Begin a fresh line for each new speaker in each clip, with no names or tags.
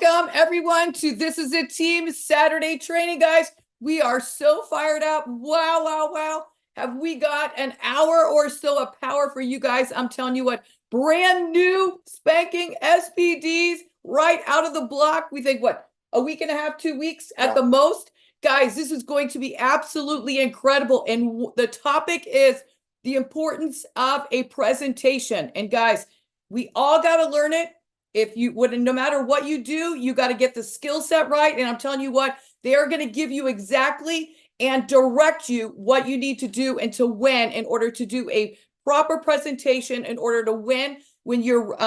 Welcome everyone to This Is It Team Saturday training, guys. We are so fired up. Wow, wow, wow. Have we got an hour or so of power for you guys? I'm telling you what, brand new spanking SPDs right out of the block. We think what, a week and a half, 2 weeks at the most? Guys, this is going to be absolutely incredible. And the topic is the importance of a presentation. And guys, we all got to learn it. If you would, no matter what you do, you got to get the skill set right. And I'm telling you what, they are going to give you exactly and direct you what you need to do and to win in order to do a proper presentation, in order to win when you're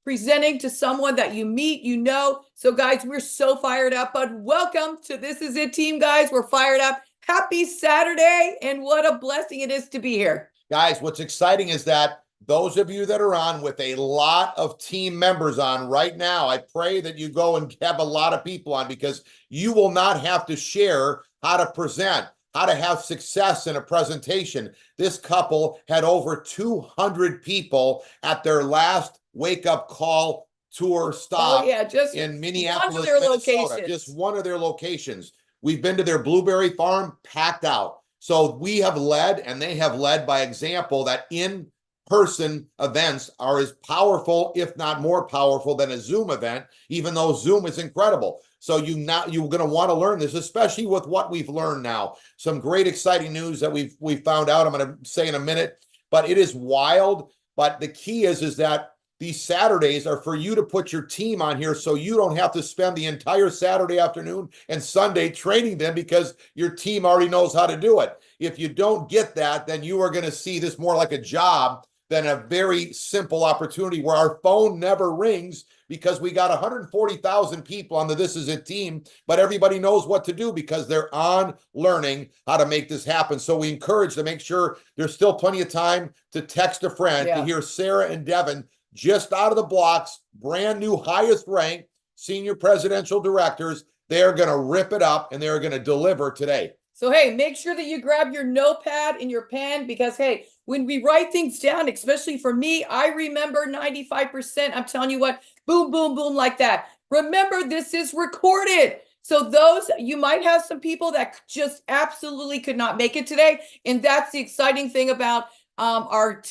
presenting to someone that you meet, you know. So guys, we're so fired up, but welcome to This Is It Team, guys. We're fired up. Happy Saturday. And what a blessing it is to be here.
Guys, what's exciting is that those of you that are on with a lot of team members on right now, I pray that you go and have a lot of people on, because you will not have to share how to present, how to have success in a presentation. This couple had over 200 people at their last wake-up call tour stop
just
in Minneapolis,
one of their
Minnesota.
locations.
Just one of their locations. We've been to their blueberry farm, packed out. So we have led, and they have led by example, that in-person events are as powerful, if not more powerful, than a Zoom event, even though Zoom is incredible. So you're going to want to learn this, especially with what we've learned now. Some great exciting news that we've found out, I'm going to say in a minute, but it is wild. But the key is that these Saturdays are for you to put your team on here, so you don't have to spend the entire Saturday afternoon and Sunday training them, because your team already knows how to do it. If you don't get that, then you are going to see this more like a job than a very simple opportunity where our phone never rings, because we got 140,000 people on the This Is It team, but everybody knows what to do because they're on learning how to make this happen. So we encourage to make sure there's still plenty of time to text a friend to hear Sara and Devon just out of the blocks, brand new, highest ranked senior presidential directors. They're going to rip it up, and they're going to deliver today.
So, hey, make sure that you grab your notepad and your pen, because, hey, when we write things down, especially for me, I remember 95%. I'm telling you what, boom, boom, boom, like that. Remember, this is recorded. So those, you might have some people that just absolutely could not make it today. And that's the exciting thing about our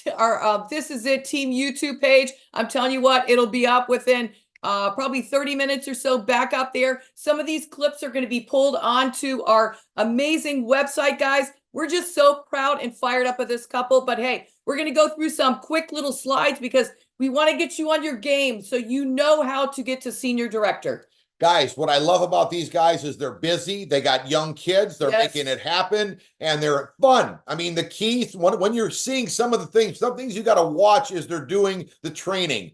This Is It Team YouTube page. I'm telling you what, it'll be up within probably 30 minutes or so, back up there. Some of these clips are going to be pulled onto our amazing website, guys. We're just so proud and fired up with this couple. But hey, we're going to go through some quick little slides, because we want to get you on your game so you know how to get to senior director.
Guys, what I love about these guys is they're busy. They got young kids. They're making it happen, and they're fun. I mean, the key, when you're seeing some things you got to watch is they're doing the training.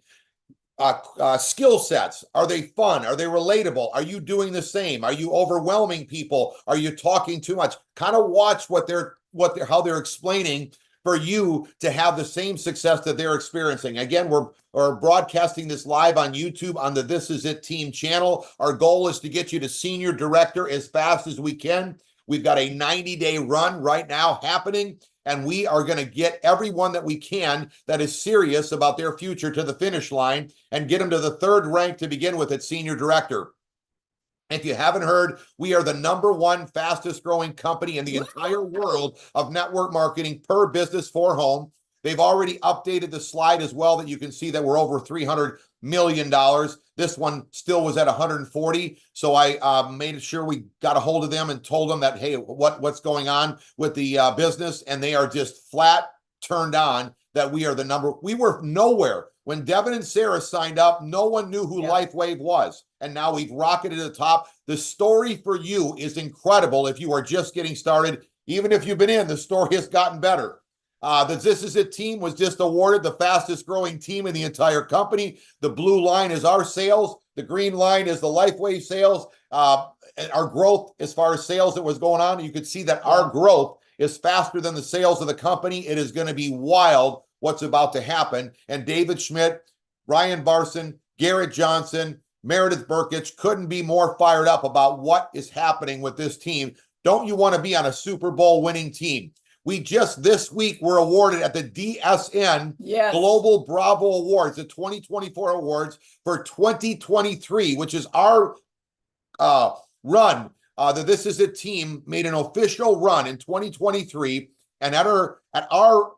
Skill sets. Are they fun? Are they relatable? Are you doing the same? Are you overwhelming people? Are you talking too much? Kind of watch how they're explaining for you to have the same success that they're experiencing. Again, we're broadcasting this live on YouTube on the This Is It Team channel. Our goal is to get you to senior director as fast as we can. We've got a 90-day run right now happening, and we are going to get everyone that we can that is serious about their future to the finish line and get them to the third rank to begin with at senior director. If you haven't heard, we are the #1 fastest growing company in the entire world of network marketing per business for home. They've already updated the slide as well, that you can see that we're over $300 million. This one still was at 140. So I made sure we got a hold of them and told them that, hey, what's going on with the business? And they are just flat turned on that we are the number. We were nowhere. When Devon and Sara signed up, no one knew who Lifewave was. And now we've rocketed to the top. The story for you is incredible if you are just getting started. Even if you've been in, the story has gotten better. The This Is It team was just awarded the fastest growing team in the entire company. The blue line is our sales. The green line is the Lifewave sales. Our growth as far as sales that was going on, you could see that our growth is faster than the sales of the company. It is going to be wild what's about to happen. And David Schmidt, Ryan Barson, Garrett Johnson, Meredith Burkich couldn't be more fired up about what is happening with this team. Don't you want to be on a Super Bowl winning team? We just this week were awarded at the DSN Global Bravo Awards, the 2024 awards for 2023, which is our run. That This Is It team made an official run in 2023, and at our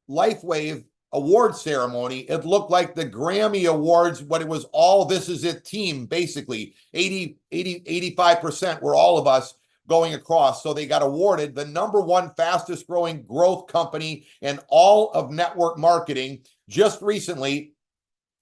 Lifewave award ceremony, it looked like the Grammy Awards, but it was all This Is It team, basically 85% were all of us going across. So they got awarded the #1 fastest growing growth company in all of network marketing just recently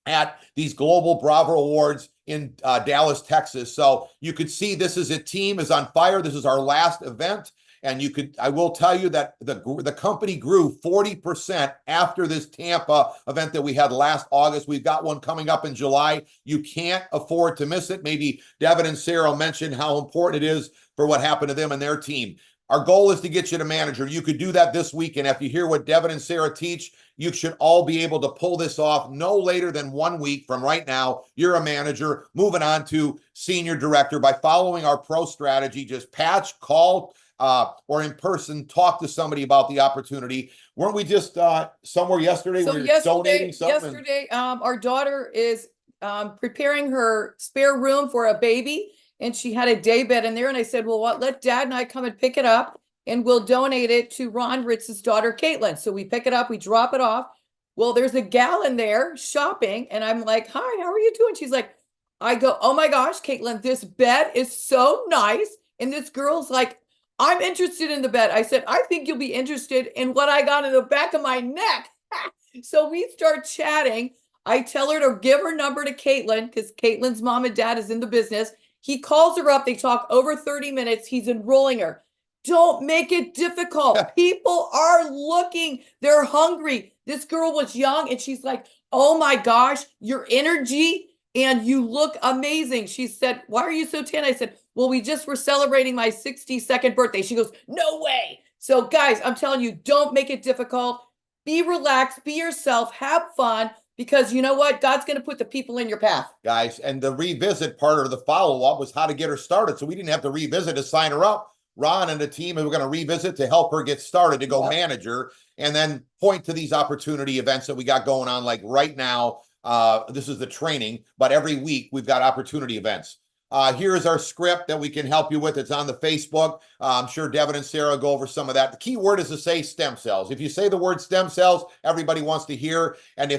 at these Global Bravo Awards in Dallas, Texas. So you could see This Is It team is on fire. This is our last event. And I will tell you that the company grew 40% after this Tampa event that we had last August. We've got one coming up in July. You can't afford to miss it. Maybe Devon and Sara mentioned how important it is for what happened to them and their team. Our goal is to get you to manager. You could do that this week. And if you hear what Devon and Sara teach, you should all be able to pull this off no later than 1 week from right now. You're a manager, moving on to senior director by following our pro strategy. Just patch, call, or in person, talk to somebody about the opportunity. Weren't we just somewhere yesterday?
So
we were donating something.
Yesterday, our daughter is preparing her spare room for a baby, and she had a day bed in there. And I said, well, let Dad and I come and pick it up, and we'll donate it to Ron Ritz's daughter, Caitlin. So we pick it up, we drop it off. Well, there's a gal in there shopping, and I'm like, hi, how are you doing? She's like, I go, oh my gosh, Caitlin, this bed is so nice. And this girl's like, I'm interested in the bed. I said, I think you'll be interested in what I got in the back of my neck. So we start chatting. I tell her to give her number to Caitlin because Caitlin's mom and dad is in the business. He calls her up. They talk over 30 minutes. He's enrolling her. Don't make it difficult. People are looking. They're hungry. This girl was young and she's like, oh my gosh, your energy and you look amazing. She said, why are you so tan? I said, well, we just were celebrating my 62nd birthday. She goes, no way. So guys, I'm telling you, don't make it difficult. Be relaxed, be yourself, have fun, because you know what? God's going to put the people in your path.
Guys, and the revisit part or the follow-up was how to get her started. So we didn't have to revisit to sign her up. Ron and the team are going to revisit to help her get started to go manager, and then point to these opportunity events that we got going on like right now. This is the training, but every week we've got opportunity events. Here is our script that we can help you with. It's on the Facebook. I'm sure Devon and Sara go over some of that. The key word is to say stem cells. If you say the word stem cells, everybody wants to hear. And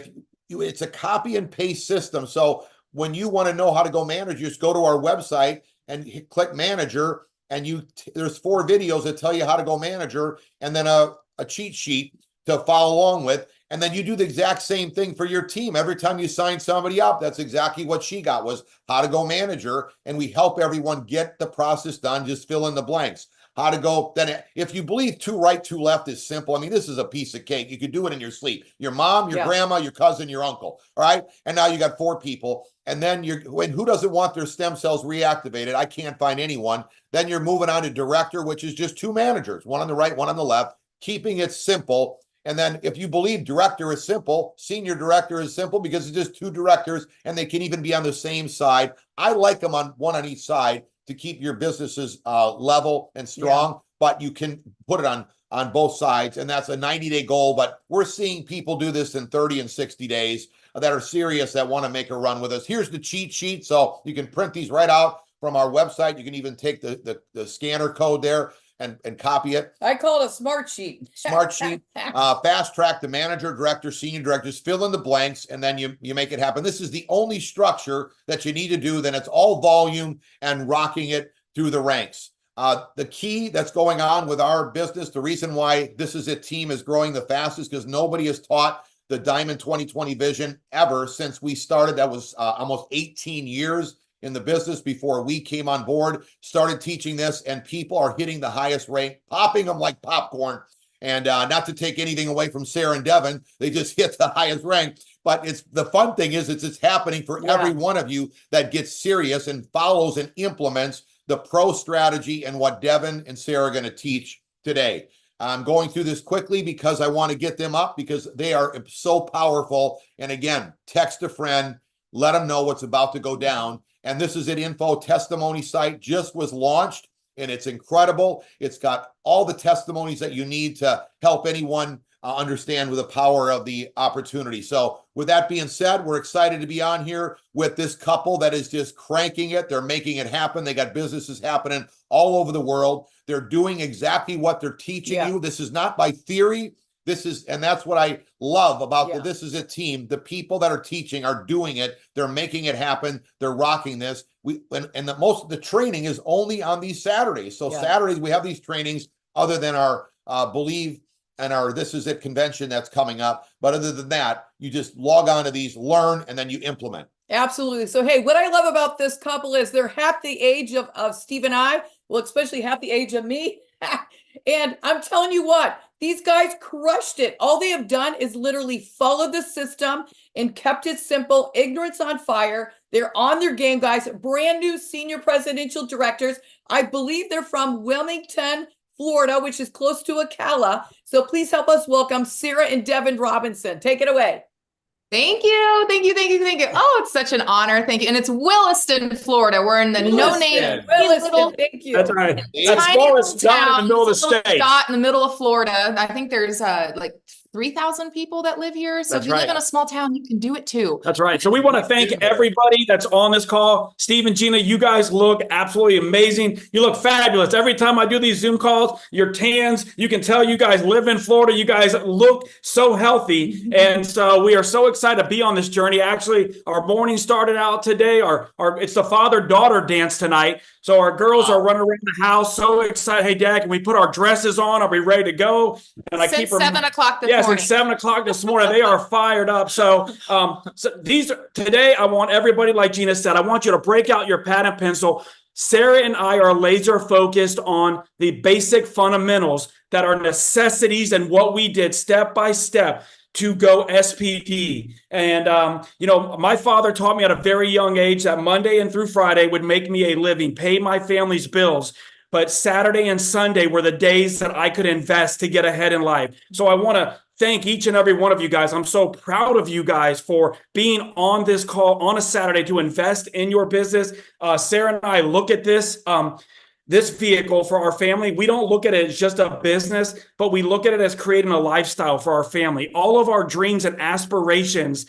it's a copy and paste system. So when you want to know how to go manage, just go to our website and click manager. And there's 4 videos that tell you how to go manager, and then a cheat sheet to follow along with. And then you do the exact same thing for your team. Every time you sign somebody up, that's exactly what she got, was how to go manager. And we help everyone get the process done. Just fill in the blanks. How to go. Then if you believe 2 right, 2 left is simple. I mean, this is a piece of cake. You could do it in your sleep. Your mom, your grandma, your cousin, your uncle. All right. And now you got 4 people. And then who doesn't want their stem cells reactivated? I can't find anyone. Then you're moving on to director, which is just 2 managers, one on the right, one on the left, keeping it simple. And then if you believe director is simple, senior director is simple because it's just 2 directors and they can even be on the same side. I like them on one on each side to keep your businesses level and strong, but you can put it on both sides. And that's a 90-day goal, but we're seeing people do this in 30 and 60 days that are serious, that want to make a run with us. Here's the cheat sheet. So you can print these right out from our website. You can even take the scanner code there and copy it.
I call it a smart sheet.
Smart sheet. Fast track to manager, director, senior directors, fill in the blanks, and then you make it happen. This is the only structure that you need to do. Then it's all volume and rocking it through the ranks. The key that's going on with our business, the reason why This Is It team is growing the fastest, because nobody has taught the Diamond 2020 vision ever since we started. That was almost 18 years in the business before we came on board, started teaching this, and people are hitting the highest rank, popping them like popcorn. And not to take anything away from Sara and Devon, they just hit the highest rank. But the fun thing is it's happening for every one of you that gets serious and follows and implements the pro strategy and what Devon and Sara are going to teach today. I'm going through this quickly because I want to get them up because they are so powerful. And again, text a friend, let them know what's about to go down. And This Is It info testimony site just was launched. and it's incredible. It's got all the testimonies that you need to help anyone understand with the power of the opportunity. So with that being said, we're excited to be on here with this couple that is just cranking it. They're making it happen. They got businesses happening all over the world. They're doing exactly what they're teaching you. This is not by theory. This is, and that's what I love about the This Is It team. The people that are teaching are doing it. They're making it happen. They're rocking this. And the most of the training is only on these Saturdays. So Saturdays we have these trainings other than our Believe and our This Is It convention that's coming up. But other than that, you just log on to these, learn, and then you implement.
Absolutely. So, hey, what I love about this couple is they're half the age of Steve and I, well, especially half the age of me. And I'm telling you what, these guys crushed it. All they have done is literally followed the system and kept it simple. Ignorance on fire. They're on their game, guys. Brand new senior presidential directors. I believe they're from Wilmington, Florida, which is close to Ocala. So please help us welcome Sara and Devon Robinson. Take it away.
Thank you. Thank you. Thank you. Thank you. Oh, it's such an honor. Thank you. And it's Williston, Florida. We're in the no-name.
Williston, thank you.
That's right. That's
Tiny
smallest
little
dot in the
town,
middle of the
little
state.
dot in the middle of Florida. I think there's like 3,000 people that live here. So
That's
if you live
right.
in a small town, you can do it too.
That's right. So we want to thank everybody that's on this call. Steve and Gina, you guys look absolutely amazing. You look fabulous. Every time I do these Zoom calls, your tans, you can tell you guys live in Florida. You guys look so healthy. And so we are so excited to be on this journey. Actually, our morning started out today. It's the father-daughter dance tonight. So our girls are running around the house, so excited. Hey, Dad, can we put our dresses on? Are we ready to go? And I keep
7 o'clock this
Yes,
morning.
it's 7 o'clock this morning. They are fired up. So, today, I want everybody, like Gina said, I want you to break out your pad and pencil. Sara and I are laser focused on the basic fundamentals that are necessities and what we did step by step to go SPP. And, my father taught me at a very young age that Monday and through Friday would make me a living, pay my family's bills. But Saturday and Sunday were the days that I could invest to get ahead in life. So I want to thank each and every one of you guys. I'm so proud of you guys for being on this call on a Saturday to invest in your business. Sara and I look at this vehicle for our family. We don't look at it as just a business, but we look at it as creating a lifestyle for our family. All of our dreams and aspirations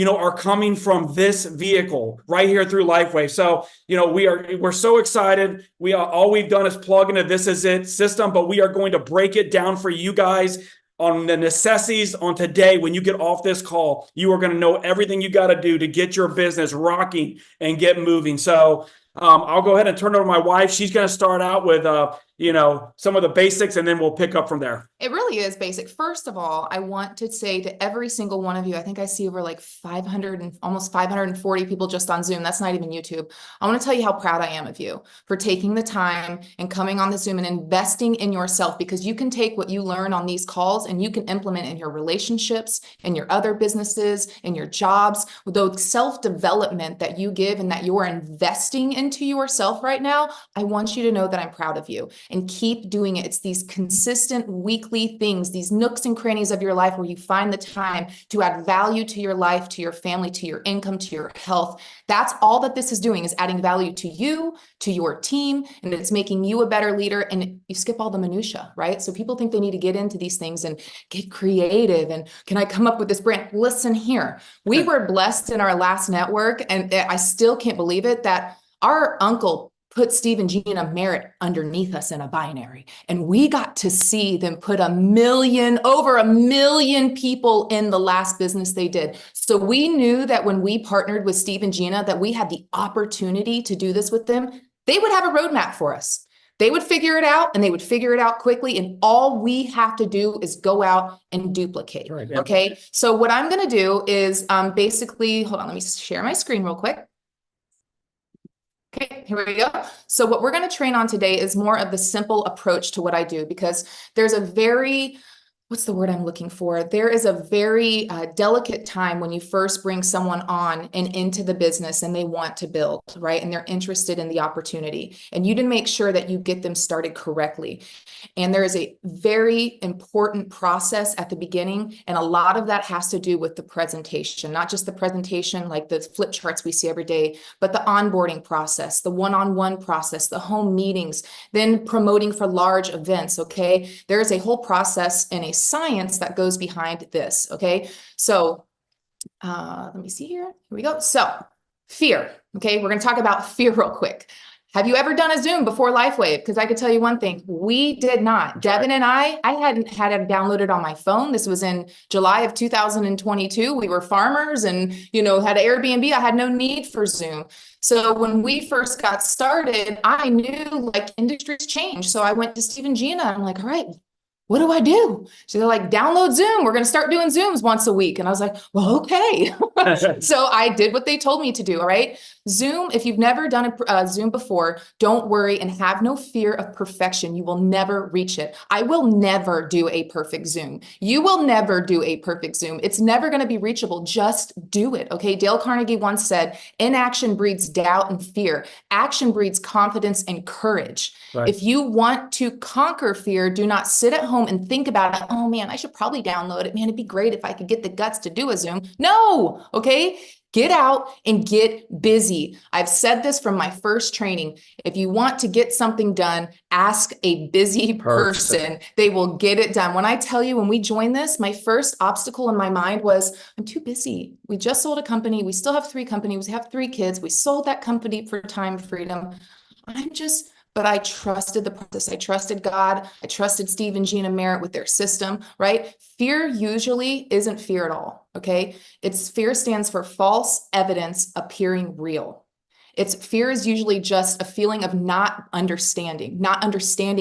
are coming from this vehicle right here through Lifewave. So, we're so excited. All we've done is plug into This Is It system, but we are going to break it down for you guys on the necessities on today. When you get off this call, you are going to know everything you got to do to get your business rocking and get moving. So, I'll go ahead and turn it over to my wife. She's going to start out with, some of the basics, and then we'll pick up from there.
It really is basic. First of all, I want to say to every single one of you, I think I see over like 500 and almost 540 people just on Zoom. That's not even YouTube. I want to tell you how proud I am of you for taking the time and coming on the Zoom and investing in yourself, because you can take what you learn on these calls and you can implement in your relationships, in your other businesses, in your jobs. The self-development that you give and that you're investing into yourself right now, I want you to know that I'm proud of you. And keep doing it. It's these consistent weekly things, these nooks and crannies of your life where you find the time to add value to your life, to your family, to your income, to your health. That's all that this is doing, is adding value to you, to your team, and it's making you a better leader. And you skip all the minutia, right? So people think they need to get into these things and get creative. And can I come up with this brand? Listen here, we were blessed in our last network, and I still can't believe it, that our uncle put Steve and Gina Merritt underneath us in a binary. And we got to see them put over 1 million people in the last business they did. So we knew that when we partnered with Steve and Gina, that we had the opportunity to do this with them. They would have a roadmap for us. They would figure it out, and they would figure it out quickly. And all we have to do is go out and duplicate. Right, yeah. Okay. So what I'm going to do is basically, hold on, let me share my screen real quick. Okay, here we go. So what we're going to train on today is more of the simple approach to what I do, because there's a very what's the word I'm looking for? There is a very delicate time when you first bring someone on and into the business and they want to build, right? And they're interested in the opportunity. And you need to make sure that you get them started correctly. And there is a very important process at the beginning. And a lot of that has to do with the presentation, not just the presentation, like the flip charts we see every day, but the onboarding process, the one-on-one process, the home meetings, then promoting for large events. Okay. There is a whole process and a science that goes behind this. Okay. So let me see here. Here we go. So fear. Okay. We're going to talk about fear real quick. Have you ever done a Zoom before Lifewave? Because I could tell you one thing, we did not. Devin and I hadn't had it downloaded on my phone. This was in July of 2022. We were farmers and, you know, had an Airbnb. I had no need for Zoom. So when we first got started, I knew like industries change. So I went to Steve and Gina. I'm like, all right, what do I do? So they're like, download Zoom. We're going to start doing Zooms once a week. And I was like, well, okay. So I did what they told me to do. All right. Zoom, if you've never done a Zoom before, don't worry and have no fear of perfection. You will never reach it. I will never do a perfect Zoom. You will never do a perfect Zoom. It's never going to be reachable. Just do it. Okay. Dale Carnegie once said, inaction breeds doubt and fear. Action breeds confidence and courage.
Right.
If you want to conquer fear, do not sit at home and think about it. Oh man, I should probably download it. Man, it'd be great if I could get the guts to do a Zoom. No. Okay. Get out and get busy. I've said this from my first training. If you want to get something done, ask a busy person. They will get it done. When I tell you, when we joined this, my first obstacle in my mind was, I'm too busy. We just sold a company. We still have 3 companies. We have 3 kids. We sold that company for time freedom. But I trusted the process. I trusted God. I trusted Steve and Gina Merritt with their system, right? Fear usually isn't fear at all, okay? Fear stands for false evidence appearing real. Fear is usually just a feeling of not understanding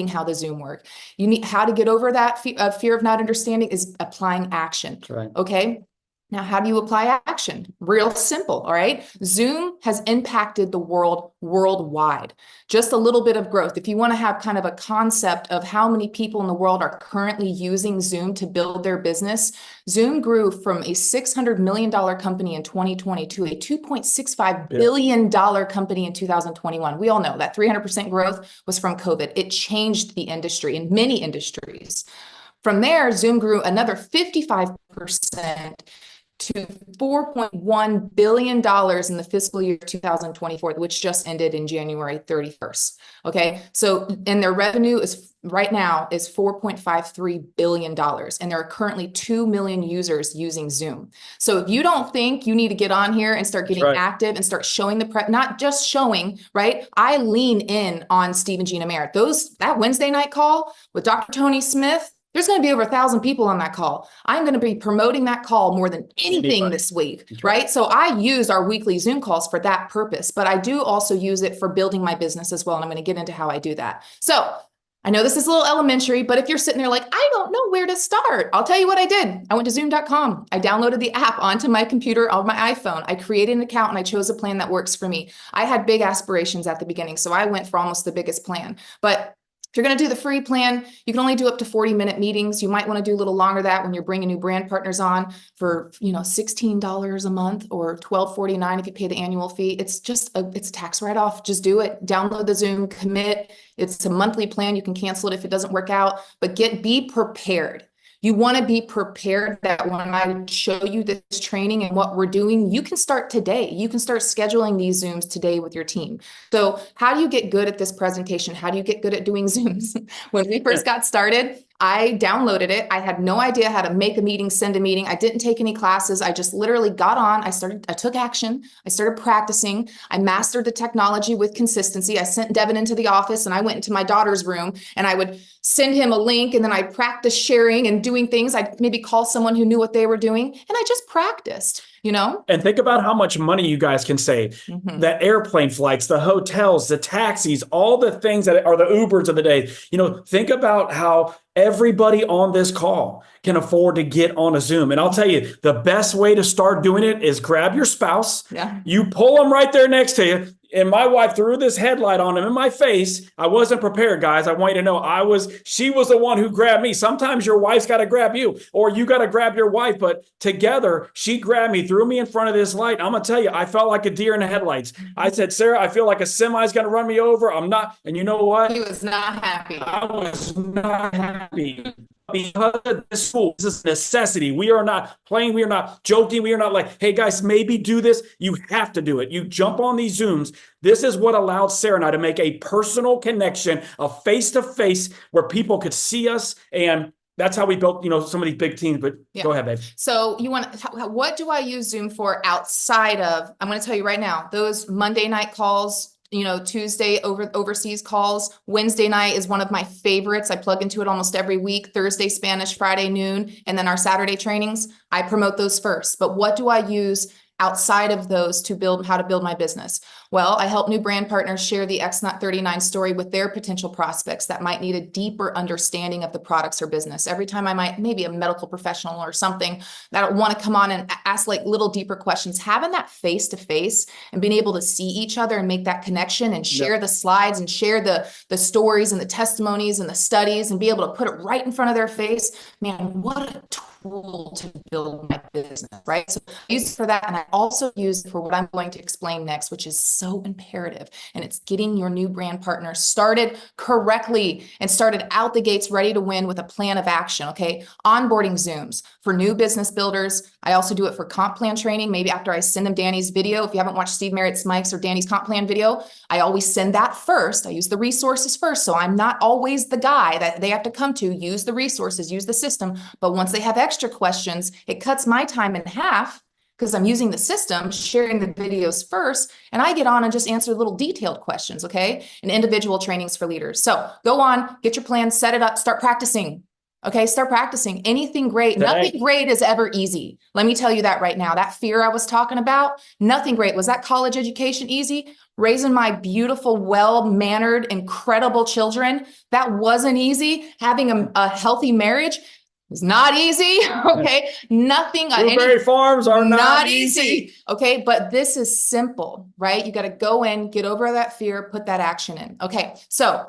how the Zoom work. You need how to get over that fear of not understanding is applying action,
Right.
okay? Now, how do you apply action? Real simple, all right? Zoom has impacted the world worldwide. Just a little bit of growth. If you want to have kind of a concept of how many people in the world are currently using Zoom to build their business, Zoom grew from a $600 million company in 2020 to a $2.65 billion company in 2021. We all know that 300% growth was from COVID. It changed the industry in many industries. From there, Zoom grew another 55% to $4.1 billion in the fiscal year 2024, which just ended in January 31st. Okay. So, and their revenue is right now is $4.53 billion. And there are currently 2 million users using Zoom. So if you don't think you need to get on here and start getting active and start showing not just showing, right? I lean in on Steve and Gina Merritt. That Wednesday night call with Dr. Tony Smith, there's going to be over 1,000 people on that call. I'm going to be promoting that call more than anything this week, right? So I use our weekly Zoom calls for that purpose, but I do also use it for building my business as well. And I'm going to get into how I do that. So I know this is a little elementary, but if you're sitting there like, I don't know where to start, I'll tell you what I did. I went to zoom.com. I downloaded the app onto my computer on my iPhone. I created an account and I chose a plan that works for me. I had big aspirations at the beginning, so I went for almost the biggest plan. But if you're going to do the free plan, you can only do up to 40-minute meetings. You might want to do a little longer that when you're bringing new brand partners on for, $16 a month or $12.49 if you pay the annual fee. It's just it's a tax write-off. Just do it. Download the Zoom, commit. It's a monthly plan. You can cancel it if it doesn't work out, but be prepared. You want to be prepared that when I show you this training and what we're doing, you can start today. You can start scheduling these Zooms today with your team. So how do you get good at this presentation? How do you get good at doing Zooms? When we first got started, I downloaded it. I had no idea how to make a meeting, send a meeting. I didn't take any classes. I just literally got on. I took action. I started practicing. I mastered the technology with consistency. I sent Devin into the office and I went into my daughter's room and I would send him a link and then I practiced sharing and doing things. I'd maybe call someone who knew what they were doing and I just practiced.
And think about how much money you guys can save.
Mm-hmm.
The airplane flights, the hotels, the taxis, all the things that are the Ubers of the day. Think about how everybody on this call can afford to get on a Zoom. And I'll tell you, the best way to start doing it is grab your spouse.
Yeah.
You pull them right there next to you. And my wife threw this headlight on him in my face. I wasn't prepared, guys. I want you to know she was the one who grabbed me. Sometimes your wife's got to grab you, or you got to grab your wife. But together, she grabbed me, threw me in front of this light. I'm going to tell you, I felt like a deer in the headlights. I said, Sarah, I feel like a semi is going to run me over. I'm not. And you know what?
He was not happy.
I was not happy. Because of this school, this is a necessity. We are not playing. We are not joking. We are not like, hey guys, maybe do this. You have to do it. You jump on these Zooms. This is what allowed Sarah and I to make a personal connection, a face-to-face where people could see us. And that's how we built, some of these big teams. But
Yeah.
Go ahead, babe.
So what do I use Zoom for outside of, I'm going to tell you right now, those Monday night calls, Tuesday overseas calls. Wednesday night is one of my favorites. I plug into it almost every week. Thursday, Spanish, Friday noon, and then our Saturday trainings. I promote those first. But what do I use outside of those to build how to build my business? Well, I help new brand partners share the X-Not39 story with their potential prospects that might need a deeper understanding of the products or business. Every time I might, maybe a medical professional or something that want to come on and ask like little deeper questions, having that face-to-face and being able to see each other and make that connection and share the slides and share the stories and the testimonies and the studies and be able to put it right in front of their face. Man, what a tool to build my business, right? So I use it for that. And I also use it for what I'm going to explain next, which is so imperative. And it's getting your new brand partner started correctly and started out the gates ready to win with a plan of action. Okay. Onboarding Zooms for new business builders. I also do it for comp plan training. Maybe after I send them Danny's video, if you haven't watched Steve Merritt's Mike's or Danny's comp plan video, I always send that first. I use the resources first. So I'm not always the guy that they have to come to, use the resources, use the system. But once they have extra questions, it cuts my time in half because I'm using the system, sharing the videos first, and I get on and just answer little detailed questions, okay? And individual trainings for leaders. So go on, get your plan, set it up, start practicing. Okay, start practicing. Anything great. Nothing great is ever easy. Let me tell you that right now. That fear I was talking about, nothing great. Was that college education easy? Raising my beautiful, well-mannered, incredible children, that wasn't easy. Having a healthy marriage is not easy. Okay, nothing.
Blueberry farms are not easy.
Okay, but this is simple, right? You got to go in, get over that fear, put that action in. Okay, so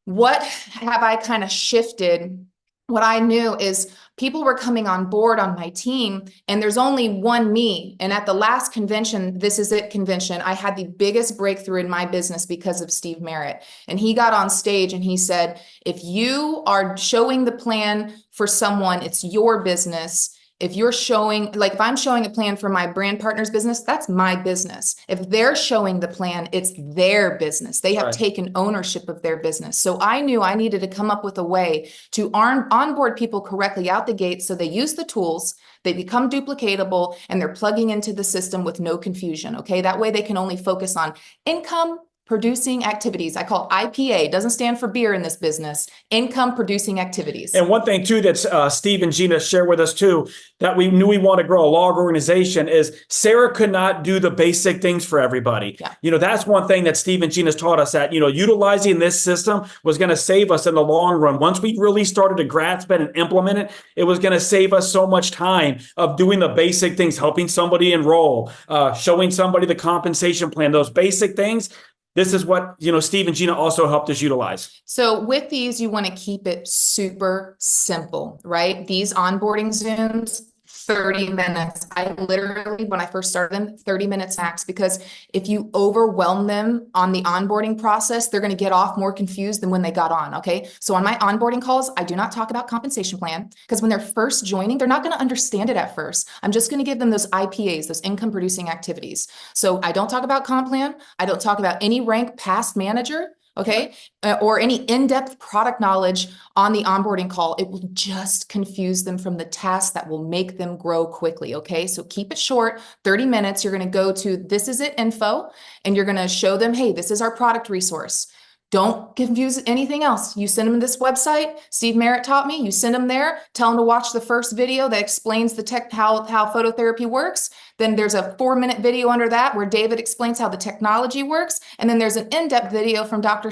what have I kind of shifted? What I knew is people were coming on board on my team and there's only one me. And at the last convention, This Is It convention, I had the biggest breakthrough in my business because of Steve Merritt. And he got on stage and he said, if you are showing the plan for someone, it's your business. If you're showing, like if I'm showing a plan for my brand partner's business, that's my business. If they're showing the plan, it's their business. They have taken ownership of their business. So I knew I needed to come up with a way to onboard people correctly out the gate so they use the tools, they become duplicatable, and they're plugging into the system with no confusion, okay? That way they can only focus on income producing activities. I call it IPA. Doesn't stand for beer in this business. Income producing activities.
And one thing too that Steve and Gina share with us too, that we knew we want to grow a large organization is Sarah could not do the basic things for everybody.
Yeah.
That's one thing that Steve and Gina's taught us that, utilizing this system was going to save us in the long run. Once we really started to grasp it and implement it, it was going to save us so much time of doing the basic things, helping somebody enroll, showing somebody the compensation plan, those basic things. This is what, Steve and Gina also helped us utilize.
So with these, you want to keep it super simple, right? These onboarding Zooms, 30 minutes. I literally, when I first started them, 30 minutes max, because if you overwhelm them on the onboarding process, they're going to get off more confused than when they got on. Okay. So on my onboarding calls, I do not talk about compensation plan because when they're first joining, they're not going to understand it at first. I'm just going to give them those IPAs, those income producing activities. So I don't talk about comp plan. I don't talk about any rank past manager. Okay. Or any in-depth product knowledge on the onboarding call. It will just confuse them from the tasks that will make them grow quickly. Okay. So keep it short, 30 minutes. You're going to go to This Is It info and you're going to show them, hey, this is our product resource. Don't confuse anything else. You send them this website. Steve Merritt taught me. You send them there, tell them to watch the first video that explains the tech, how phototherapy works. Then there's a 4-minute video under that where David explains how the technology works. And then there's an in-depth video from Dr.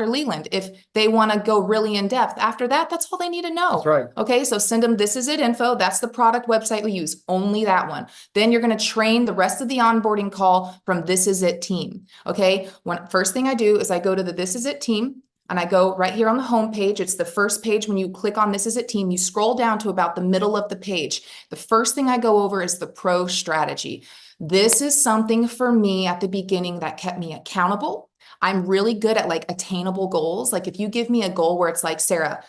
Leland if they want to go really in depth. After that, that's all they need to know.
That's right.
Okay, so send them This Is It info. That's the product website we use, only that one. Then you're going to train the rest of the onboarding call from This Is It team. Okay, first thing I do is I go to the This Is It team. And I go right here on the home page. It's the first page. When you click on This Is It team, you scroll down to about the middle of the page. The first thing I go over is the pro strategy. This is something for me at the beginning that kept me accountable. I'm really good at like attainable goals. Like if you give me a goal where it's like, Sarah,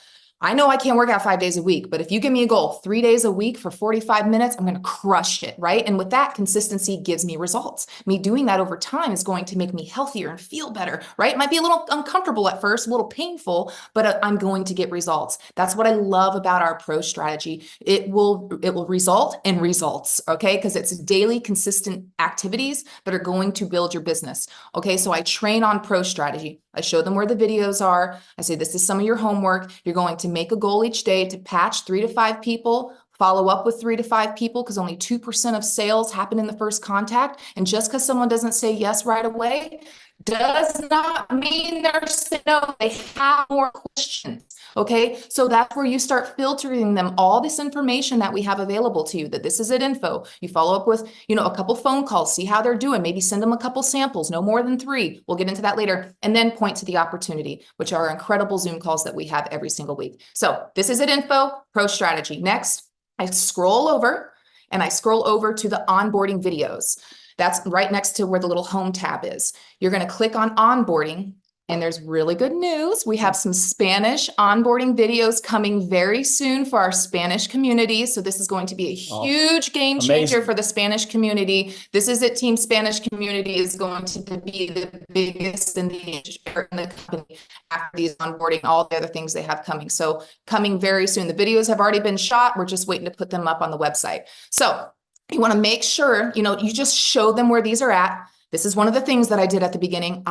I know I can't work out 5 days a week, but if you give me a goal 3 days a week for 45 minutes, I'm going to crush it, right? And with that, consistency gives me results. Me doing that over time is going to make me healthier and feel better, right? It might be a little uncomfortable at first, a little painful, but I'm going to get results. That's what I love about our pro strategy. It will result in results, okay? Because it's daily consistent activities that are going to build your business, okay? So I train on pro strategy. I show them where the videos are. I say, this is some of your homework. You're going to make a goal each day to patch 3 to 5 people, follow up with 3 to 5 people, because only 2% of sales happen in the first contact. And just because someone doesn't say yes right away does not mean they're saying no. They have more questions. Okay, so that's where you start filtering them, all this information that we have available to you, that This Is It info. You follow up with, a couple phone calls, see how they're doing, maybe send them a couple samples, no more than 3. We'll get into that later. And then point to the opportunity, which are incredible Zoom calls that we have every single week. So This Is It info, pro strategy. Next, I scroll over to the onboarding videos. That's right next to where the little home tab is. You're going to click on onboarding. And there's really good news. We have some Spanish onboarding videos coming very soon for our Spanish community. So this is going to be a huge game changer for the Spanish community. This Is It team Spanish community is going to be the biggest in the company after these onboarding, all the other things they have coming. So coming very soon. The videos have already been shot. We're just waiting to put them up on the website. So you want to make sure, you just show them where these are at. This is one of the things that I did at the beginning.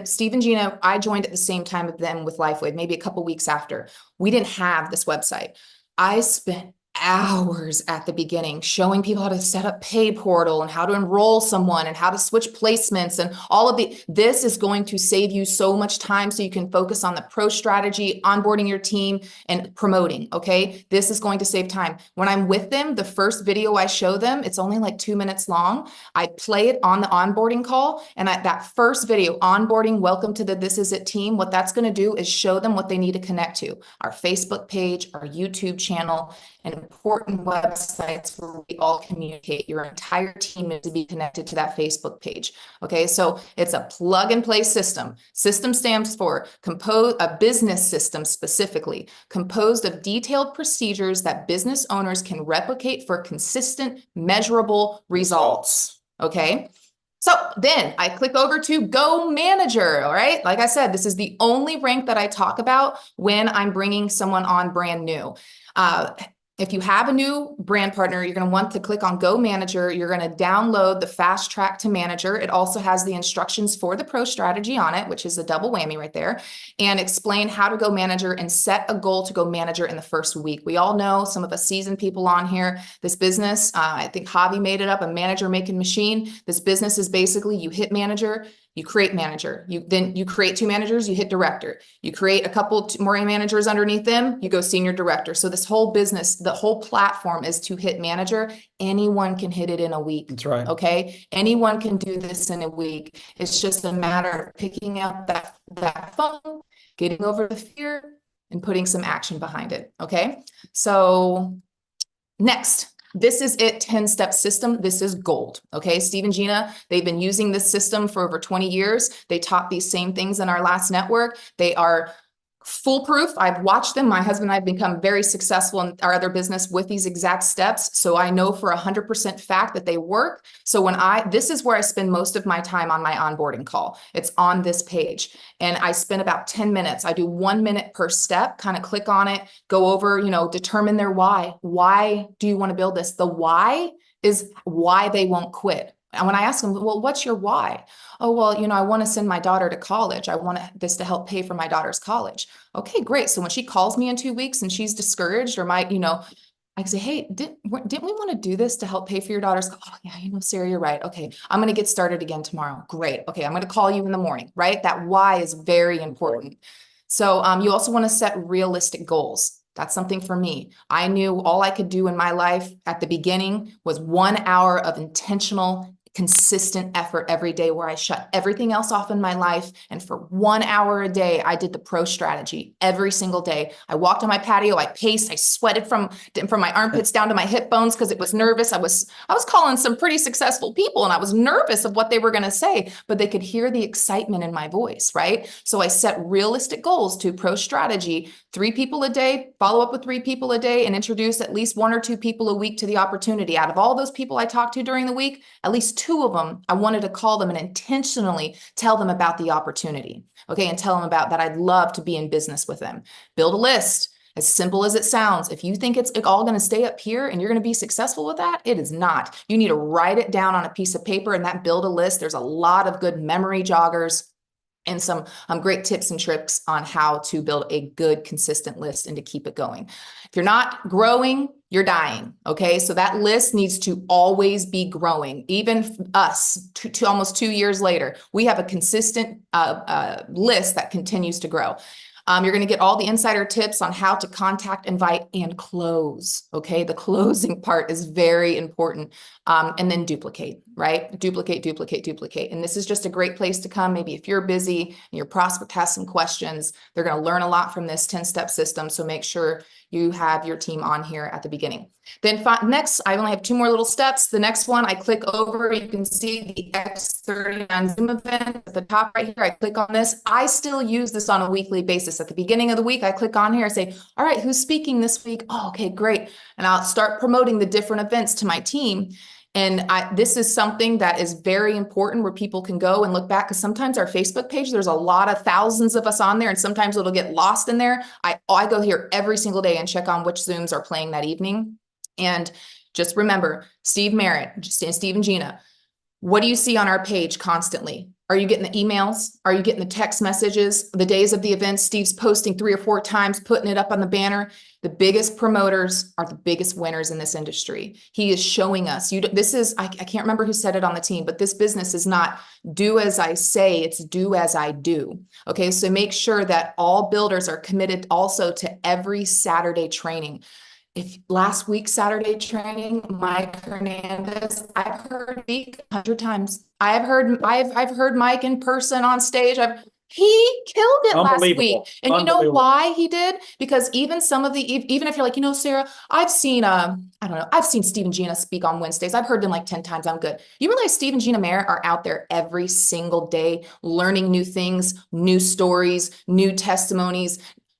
Steve and Gina, I joined at the same time with them with Lifewave, maybe a couple weeks after. We didn't have this website. I spent hours at the beginning showing people how to set up pay portal and how to enroll someone and how to switch placements and all of this is going to save you so much time so you can focus on the pro strategy, onboarding your team and promoting. Okay. This is going to save time. When I'm with them, the first video I show them, it's only like 2 minutes long. I play it on the onboarding call. And that first video, onboarding, welcome to the This Is It team. What that's going to do is show them what they need to connect to: our Facebook page, our YouTube channel, and important websites where we all communicate. Your entire team is to be connected to that Facebook page. Okay, so it's a plug and play system. System stands for a business system, specifically composed of detailed procedures that business owners can replicate for consistent, measurable results. Okay. So then I click over to Go Manager, all right? Like I said, this is the only rank that I talk about when I'm bringing someone on brand new. If you have a new brand partner, you're going to want to click on Go Manager. You're going to download the Fast Track to Manager. It also has the instructions for the pro strategy on it, which is a double whammy right there, and explain how to go manager and set a goal to go manager in the first week. We all know, some of us seasoned people on here, this business, I think Javi made it up, a manager making machine. This business is basically you hit manager, you create manager, you create 2 managers, you hit director, you create a couple more managers underneath them, you go senior director. So this whole business, the whole platform is to hit manager. Anyone can hit it in a week.
That's right.
Okay. Anyone can do this in a week. It's just a matter of picking up that phone, getting over the fear and putting some action behind it. Okay. So next, This Is It 10-step system. This is gold. Okay. Steve and Gina, they've been using this system for over 20 years. They taught these same things in our last network. They are foolproof. I've watched them. My husband and I have become very successful in our other business with these exact steps. So I know for 100% fact that they work. So this is where I spend most of my time on my onboarding call. It's on this page. And I spend about 10 minutes. I do 1 minute per step, kind of click on it, go over, determine their why. Why do you want to build this? The why is why they won't quit. And when I ask them, well, what's your why? Oh, well, I want to send my daughter to college. I want this to help pay for my daughter's college. Okay, great. So when she calls me in 2 weeks and she's discouraged or might, I can say, hey, didn't we want to do this to help pay for your daughter's? Oh, yeah, Sarah, you're right. Okay, I'm going to get started again tomorrow. Great. Okay, I'm going to call you in the morning, right? That why is very important. So you also want to set realistic goals. That's something for me. I knew all I could do in my life at the beginning was 1 hour of intentional, consistent effort every day where I shut everything else off in my life. And for 1 hour a day, I did the pro strategy every single day. I walked on my patio, I paced, I sweated from my armpits down to my hip bones because it was nervous. I was calling some pretty successful people and I was nervous of what they were going to say, but they could hear the excitement in my voice, right? So I set realistic goals to pro strategy, 3 people a day, follow up with 3 people a day, and introduce at least 1 or 2 people a week to the opportunity. Out of all those people I talked to during the week, at least 2 of them, I wanted to call them and intentionally tell them about the opportunity. Okay. And tell them about that. I'd love to be in business with them. Build a list. As simple as it sounds. If you think it's all going to stay up here and you're going to be successful with that, it is not. You need to write it down on a piece of paper and that build a list. There's a lot of good memory joggers and some great tips and tricks on how to build a good, consistent list and to keep it going. If you're not growing, you're dying. Okay. So that list needs to always be growing. Even us, almost 2 years later, we have a consistent list that continues to grow. You're going to get all the insider tips on how to contact, invite, and close. Okay. The closing part is very important. And then duplicate, right? Duplicate. And this is just a great place to come. Maybe if you're busy and your prospect has some questions, they're going to learn a lot from this 10-step system. So make sure you have your team on here at the beginning. Then next, I only have 2 more little steps. The next one, I click over, you can see the X39 Zoom event at the top right here. I click on this. I still use this on a weekly basis. At the beginning of the week, I click on here, I say, all right, who's speaking this week? Oh, okay, great. And I'll start promoting the different events to my team. And this is something that is very important where people can go and look back, because sometimes our Facebook page, there's a lot of thousands of us on there and sometimes it'll get lost in there. I go here every single day and check on which Zooms are playing that evening. And just remember, Steve Merritt, Steve and Gina, what do you see on our page constantly? Are you getting the emails? Are you getting the text messages? The days of the event, Steve's posting 3 or 4 times, putting it up on the banner. The biggest promoters are the biggest winners in this industry. He is showing us, I can't remember who said it on the team, but this business is not do as I say, it's do as I do. Okay, so make sure that all builders are committed also to every Saturday training. If last week's Saturday training, Mike Hernandez, I've heard Mike 100 times. I've heard Mike in person on stage. He killed it last week. And you know why he did? Because even if you're like, Sarah, I've seen Steve and Gina speak on Wednesdays. I've heard them like 10 times. I'm good. You realize Steve and Gina Merritt are out there every single day, learning new things, new stories, new testimonies.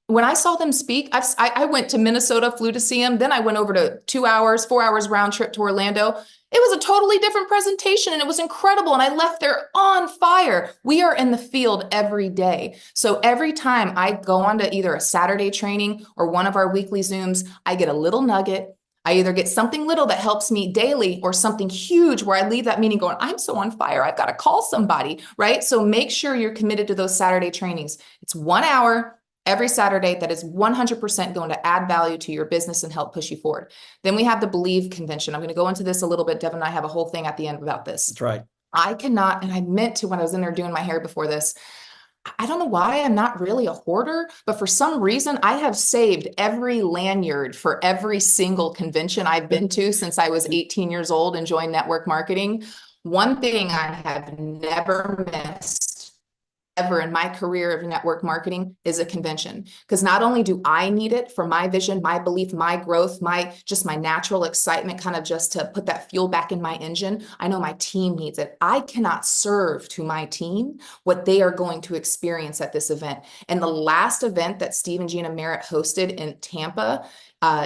When I saw them speak, I went to Minnesota, flew to see them. Then I went over to 4 hours round trip to Orlando. It was a totally different presentation and it was incredible. And I left there on fire. We are in the field every day. So every time I go on to either a Saturday training or one of our weekly Zooms, I get a little nugget. I either get something little that helps me daily or something huge where I leave that meeting going, I'm so on fire. I've got to call somebody, right? So make sure you're committed to those Saturday trainings. It's 1 hour every Saturday that is 100% going to add value to your business and help push you forward. Then we have the Believe Convention. I'm going to go into this a little bit. Devin and I have a whole thing at the end about this.
That's right.
I cannot, and I meant to when I was in there doing my hair before this, I don't know why I'm not really a hoarder, but for some reason I have saved every lanyard for every single convention I've been to since I was 18 years old and joined network marketing. One thing I have never missed ever in my career of network marketing is a convention. Because not only do I need it for my vision, my belief, my growth, my natural excitement, kind of just to put that fuel back in my engine, I know my team needs it. I cannot serve to my team what they are going to experience at this event. And the last event that Steve and Gina Merritt hosted in Tampa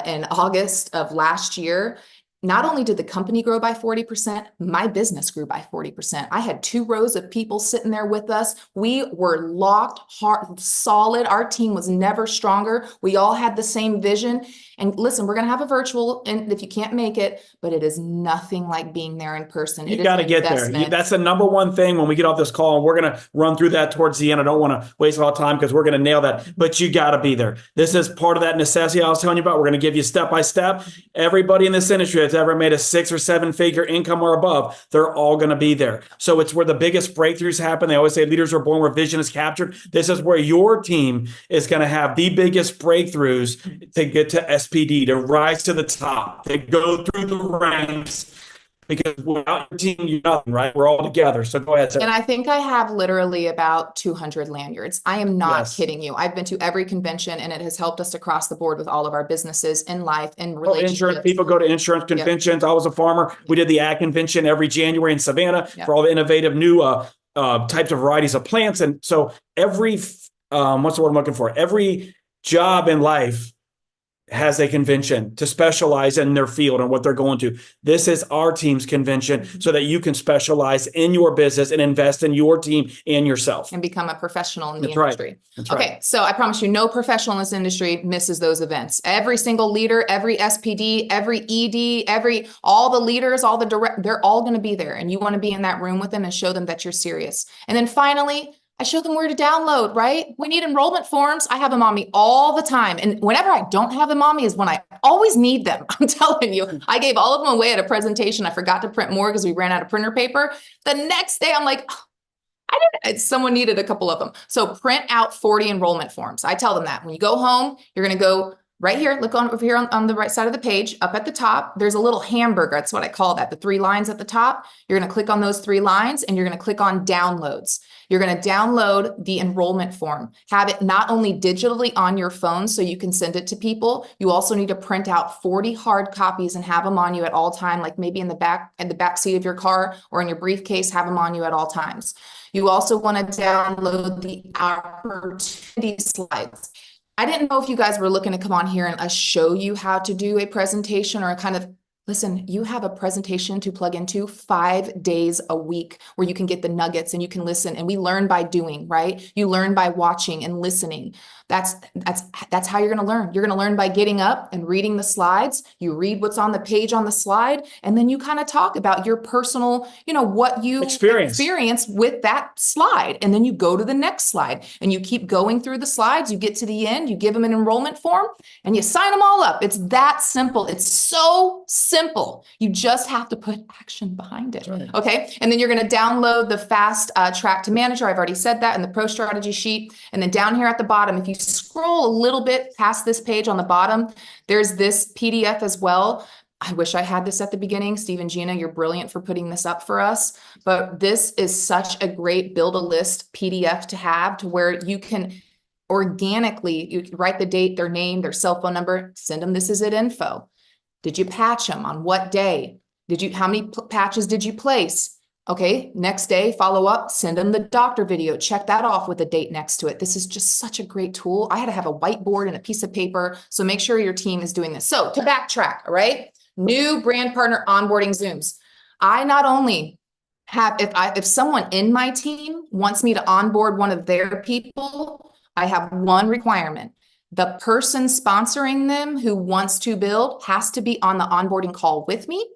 in August of last year, not only did the company grow by 40%, my business grew by 40%. I had 2 rows of people sitting there with us. We were locked, hard, solid. Our team was never stronger. We all had the same vision. And listen, we're going to have a virtual, and if you can't make it, but it is nothing like being there in person.
You got to get there. That's the number one thing when we get off this call, and we're going to run through that towards the end. I don't want to waste a lot of time because we're going to nail that, but you got to be there. This is part of that necessity I was telling you about. We're going to give you step by step. Everybody in this industry that's ever made a 6 or 7 figure income or above, they're all going to be there. So it's where the biggest breakthroughs happen. They always say leaders are born where vision is captured. This is where your team is going to have the biggest breakthroughs to get to SPD, to rise to the top, to go through the ranks. Because without your team, you're nothing, right? We're all together. So go ahead, Sarah.
And I think I have literally about 200 lanyards. I am not kidding you. I've been to every convention, and it has helped us across the board with all of our businesses in life and relationships.
Insurance people go to insurance conventions. I was a farmer. We did the ag convention every January in Savannah for all the innovative new types of varieties of plants. And so every, what's the word I'm looking for? Every job in life has a convention to specialize in their field and what they're going to. This is our team's convention so that you can specialize in your business and invest in your team and yourself.
And become a professional in the
That's right.
industry.
That's
Okay,
right.
so I promise you, no professional in this industry misses those events. Every single leader, every SPD, every ED, all the leaders, all the direct, they're all going to be there. And you want to be in that room with them and show them that you're serious. And then finally, I show them where to download, right? We need enrollment forms. I have them on me all the time. And whenever I don't have them on me is when I always need them. I'm telling you, I gave all of them away at a presentation. I forgot to print more because we ran out of printer paper. The next day I'm like, someone needed a couple of them. So print out 40 enrollment forms. I tell them that when you go home, you're going to go right here, look on over here on the right side of the page, up at the top, there's a little hamburger. That's what I call that. The 3 lines at the top. You're going to click on those 3 lines and you're going to click on downloads. You're going to download the enrollment form. Have it not only digitally on your phone so you can send it to people, you also need to print out 40 hard copies and have them on you at all time, like maybe in the back seat of your car or in your briefcase, have them on you at all times. You also want to download the opportunity slides. I didn't know if you guys were looking to come on here and us show you how to do a presentation or a kind of, listen, you have a presentation to plug into 5 days a week where you can get the nuggets and you can listen. And we learn by doing, right? You learn by watching and listening. That's how you're going to learn. You're going to learn by getting up and reading the slides. You read what's on the page on the slide, and then you kind of talk about your personal, what you experience with that slide. And then you go to the next slide and you keep going through the slides. You get to the end, you give them an enrollment form and you sign them all up. It's that simple. It's so simple. You just have to put action behind it. Right. Okay. And then you're going to download the fast track to manager. I've already said that in the pro strategy sheet. And then down here at the bottom, if you scroll a little bit past this page on the bottom, there's this PDF as well. I wish I had this at the beginning. Steve and Gina, you're brilliant for putting this up for us. But this is such a great build a list PDF to have to where you can organically, you write the date, their name, their cell phone number, send them this is it info. Did you patch them? On what day? How many patches did you place? Okay, next day, follow up, send them the doctor video, check that off with a date next to it. This is just such a great tool. I had to have a whiteboard and a piece of paper. So make sure your team is doing this. So to backtrack, all right, new brand partner onboarding Zooms. I not only have, if someone in my team wants me to onboard one of their people, I have one requirement. The person sponsoring them who wants to build has to be on the onboarding call with me,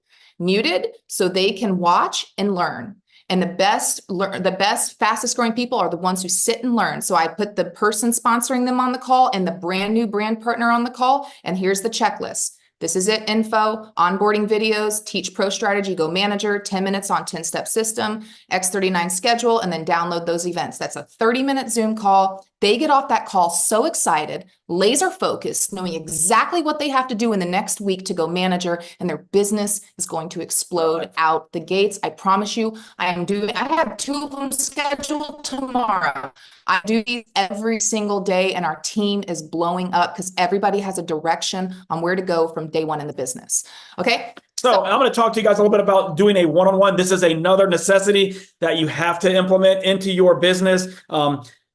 muted, so they can watch and learn. And the best, fastest growing people are the ones who sit and learn. So I put the person sponsoring them on the call and the brand new brand partner on the call. And here's the checklist. This is it info, onboarding videos, teach pro strategy, go manager, 10 minutes on 10-step system, X39 schedule, and then download those events. That's a 30-minute Zoom call. They get off that call so excited, laser focused, knowing exactly what they have to do in the next week to go manager, and their business is going to explode out the gates. I promise you, I have 2 of them scheduled tomorrow. I do these every single day, and our team is blowing up because everybody has a direction on where to go from day one in the business. Okay.
So I'm going to talk to you guys a little bit about doing a one-on-one. This is another necessity that you have to implement into your business.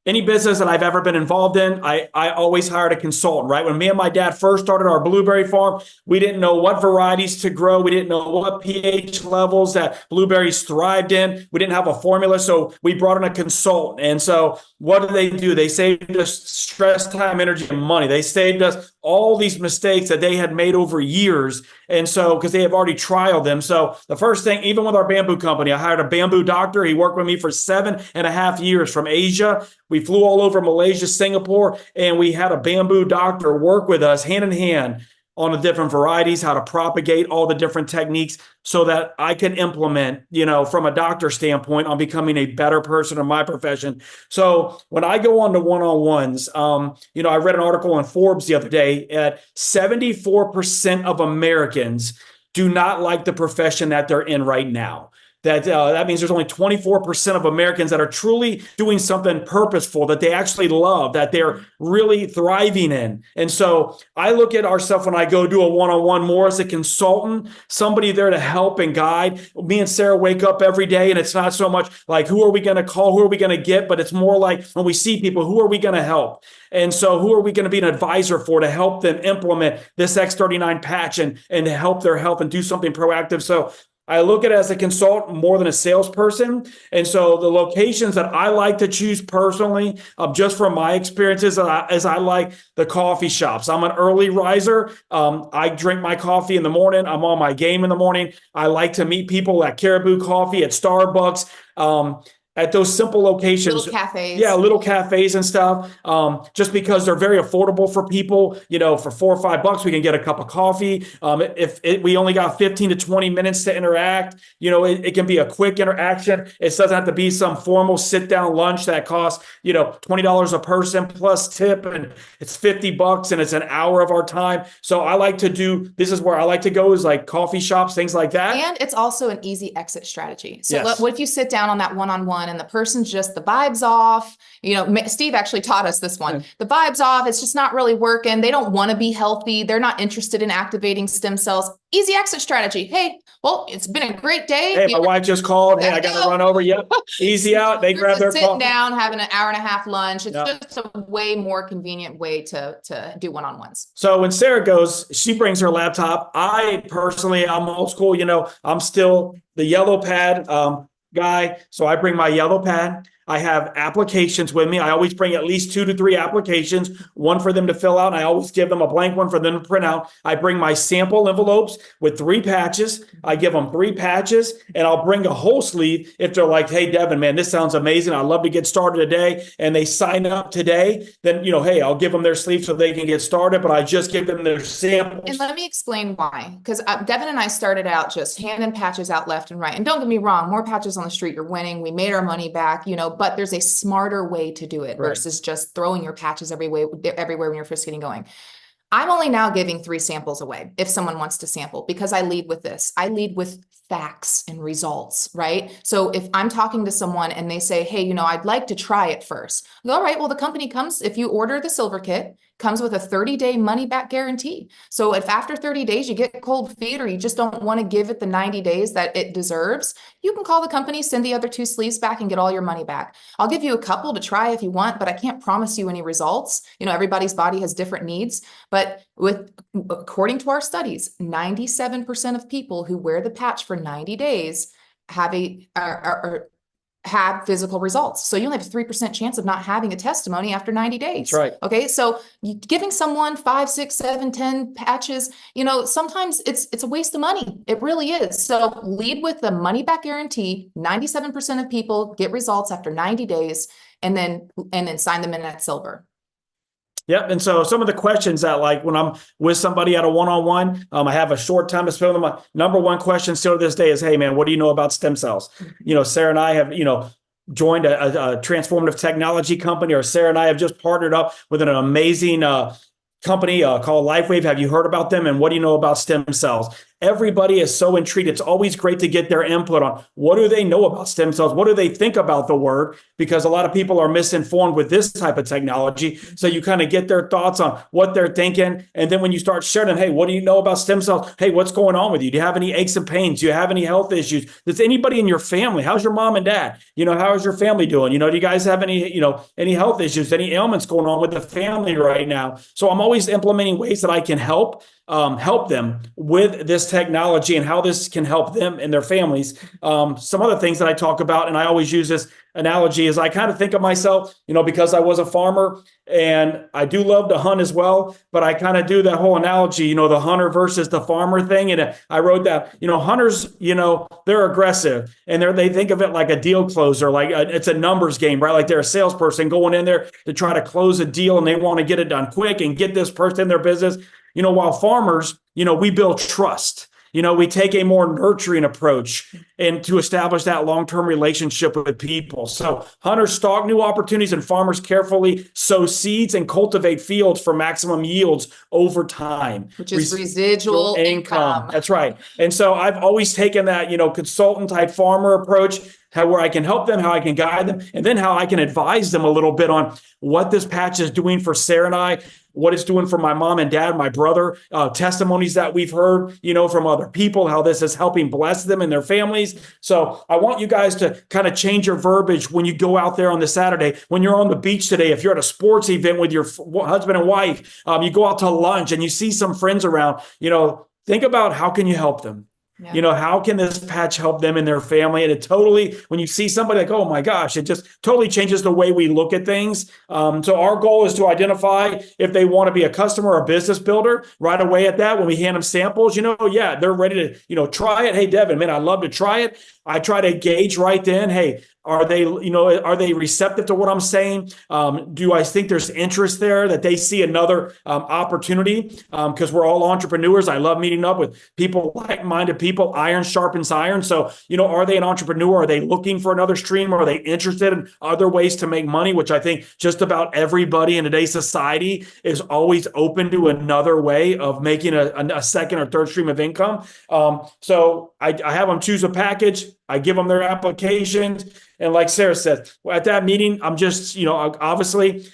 any business that I've ever been involved in, I always hired a consultant, right? When me and my dad first started our blueberry farm, we didn't know what varieties to grow. We didn't know what pH levels that blueberries thrived in. We didn't have a formula. So we brought in a consultant. And so what do? They saved us stress, time, energy, and money. They saved us all these mistakes that they had made over years. And so, because they have already trialed them. So the first thing, even with our bamboo company, I hired a bamboo doctor. He worked with me for 7.5 years from Asia. We flew all over Malaysia, Singapore, and we had a bamboo doctor work with us hand in hand on the different varieties, how to propagate all the different techniques so that I can implement, from a doctor standpoint on becoming a better person in my profession. So when I go on to one-on-ones, I read an article in Forbes the other day at 74% of Americans do not like the profession that they're in right now. That means there's only 24% of Americans that are truly doing something purposeful, that they actually love, that they're really thriving in. And so I look at ourselves when I go do a one-on-one more as a consultant, somebody there to help and guide. Me and Sarah wake up every day, and it's not so much like, who are we going to call? Who are we going to get? But it's more like when we see people, who are we going to help? And so who are we going to be an advisor for to help them implement this X39 patch and to help their health and do something proactive? So I look at it as a consultant more than a salesperson. And so the locations that I like to choose personally, just from my experiences, is I like the coffee shops. I'm an early riser. I drink my coffee in the morning. I'm on my game in the morning. I like to meet people at Caribou Coffee, at Starbucks, at those simple locations.
Little cafes.
Yeah, little cafes and stuff. Just because they're very affordable for people. For $4 or $5, we can get a cup of coffee. We only got 15 to 20 minutes to interact, it can be a quick interaction. It doesn't have to be some formal sit-down lunch that costs, $20 a person plus tip, and it's $50, and it's an hour of our time. So this is where I like to go, is like coffee shops, things like that.
And it's also an easy exit strategy. So
Yes.
what if you sit down on that one-on-one and the person's just, the vibe's off? Steve actually taught us this one. The vibe's off. It's just not really working. They don't want to be healthy. They're not interested in activating stem cells. Easy exit strategy. Hey, well, it's been a great day.
Hey, my wife just called. Hey, I got to run over. Yep. Easy out. They grab their
sitting
coffee.
down, having an hour and a half lunch. It's
Yep.
just a way more convenient way to do one-on-ones.
So when Sarah goes, she brings her laptop. I'm old school. I'm still the yellow pad guy. So I bring my yellow pad. I have applications with me. I always bring at least 2 to 3 applications, one for them to fill out. And I always give them a blank one for them to print out. I bring my sample envelopes with 3 patches. I give them 3 patches, and I'll bring a whole sleeve if they're like, hey, Devon, man, this sounds amazing. I'd love to get started today. And they sign up today, then, hey, I'll give them their sleeve so they can get started, but I just give them their samples.
And let me explain why. Because Devin and I started out just handing patches out left and right. And don't get me wrong, more patches on the street, you're winning. We made our money back, but there's a smarter way to do it versus just throwing your patches everywhere when you're first getting going. I'm only now giving 3 samples away if someone wants to sample, because I lead with this. I lead with facts and results, right? So if I'm talking to someone and they say, hey, I'd like to try it first. I go, all right, well, the company comes, if you order the silver kit, comes with a 30-day money-back guarantee. So if after 30 days you get cold feet, or you just don't want to give it the 90 days that it deserves, you can call the company, send the other 2 sleeves back, and get all your money back. I'll give you a couple to try if you want, but I can't promise you any results. Everybody's body has different needs. But according to our studies, 97% of people who wear the patch for 90 days have physical results. So you only have a 3% chance of not having a testimony after 90 days.
That's right.
Okay. So giving someone 5, 6, 7, 10 patches, sometimes it's a waste of money. It really is. So lead with the money back guarantee. 97% of people get results after 90 days, and then sign them in at silver.
Yep. And so some of the questions that, like, when I'm with somebody at a one-on-one, I have a short time to spend with them. My number one question still to this day is, hey, man, what do you know about stem cells? Sarah and I have, joined a transformative technology company, or Sarah and I have just partnered up with an amazing company called Lifewave. Have you heard about them? And what do you know about stem cells? everybody is so intrigued. It's always great to get their input on what do they know about stem cells? What do they think about the word? Because a lot of people are misinformed with this type of technology. So you kind of get their thoughts on what they're thinking. And then when you start sharing, hey, what do you know about stem cells? Hey, what's going on with you? Do you have any aches and pains? Do you have any health issues? Does anybody in your family? How's your mom and dad? How is your family doing? Do you guys have any health issues, any ailments going on with the family right now? So I'm always implementing ways that I can help them with this technology and how this can help them and their families. Some other things that I talk about, and I always use this analogy, is I kind of think of myself, because I was a farmer and I do love to hunt as well, but I kind of do that whole analogy, the hunter versus the farmer thing. And I wrote that, hunters, they're aggressive and they think of it like a deal closer, like it's a numbers game, right? Like they're a salesperson going in there to try to close a deal and they want to get it done quick and get this person in their business. While farmers, we build trust. We take a more nurturing approach and to establish that long-term relationship with people. So hunters stalk new opportunities and farmers carefully sow seeds and cultivate fields for maximum yields over time.
Which is residual income.
That's right. And so I've always taken that, consultant type farmer approach, where I can help them, how I can guide them, and then how I can advise them a little bit on what this patch is doing for Sara and I, what it's doing for my mom and dad, my brother, testimonies that we've heard, from other people, how this is helping bless them and their families. So I want you guys to kind of change your verbiage when you go out there on the Saturday, when you're on the beach today, if you're at a sports event with your husband and wife, you go out to lunch and you see some friends around, think about how can you help them? Yeah. How can this patch help them and their family? And it totally, when you see somebody like, oh my gosh, it just totally changes the way we look at things. So our goal is to identify if they want to be a customer or a business builder right away at that. When we hand them samples, they're ready to, try it. Hey, Devon, man, I'd love to try it. I try to gauge right then, hey, are they receptive to what I'm saying? Do I think there's interest there that they see another opportunity? Because we're all entrepreneurs. I love meeting up with people, like-minded people. Iron sharpens iron. So, are they an entrepreneur? Are they looking for another stream? Are they interested in other ways to make money? Which I think just about everybody in today's society is always open to another way of making a second or third stream of income. So I have them choose a package. I give them their applications. And like Sara said, at that meeting, I'm just, obviously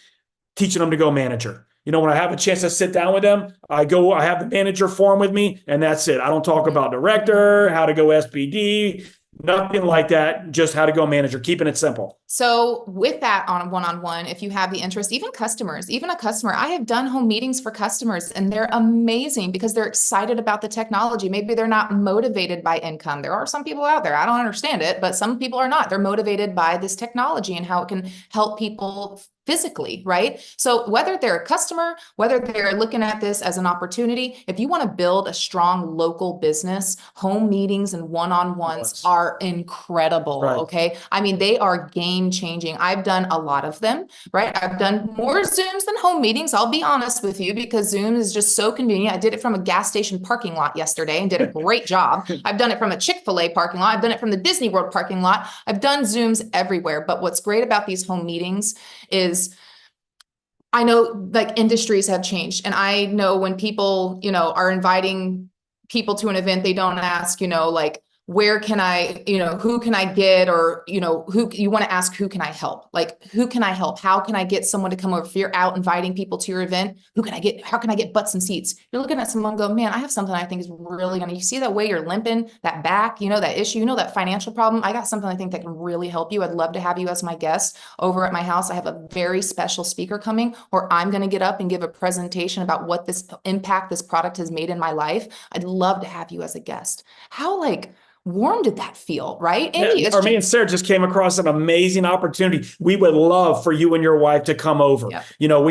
teaching them to go manager. When I have a chance to sit down with them, I have the manager form with me, and that's it. I don't talk about director, how to go SPD, nothing like that. Just how to go manager, keeping it simple.
So with that on one-on-one, if you have the interest, even a customer, I have done home meetings for customers and they're amazing because they're excited about the technology. Maybe they're not motivated by income. There are some people out there, I don't understand it, but some people are not. They're motivated by this technology and how it can help people physically, right? So whether they're a customer, whether they're looking at this as an opportunity, if you want to build a strong local business, home meetings and one-on-ones are incredible. Right. Okay. I mean, they are game changing. I've done a lot of them, right? I've done more Zooms than home meetings. I'll be honest with you, because Zoom is just so convenient. I did it from a gas station parking lot yesterday and did a great job. I've done it from a Chick-fil-A parking lot. I've done it from the Disney World parking lot. I've done Zooms everywhere. But what's great about these home meetings is I know like industries have changed. And I know when people, are inviting people to an event, they don't ask, like, where can I, who can I get, or, who you want to ask, who can I help? Like, who can I help? How can I get someone to come over? If you're out inviting people to your event, how can I get butts and seats? You're looking at someone go, man, I have something I think is really you see that way you're limping, that back, that issue, that financial problem. I got something I think that can really help you. I'd love to have you as my guest over at my house. I have a very special speaker coming, or I'm going to get up and give a presentation about what this impact this product has made in my life. I'd love to have you as a guest. How warm did that feel, right? Andy,
me and Sara just came across an amazing opportunity. We would love for you and your wife to come over. Yep.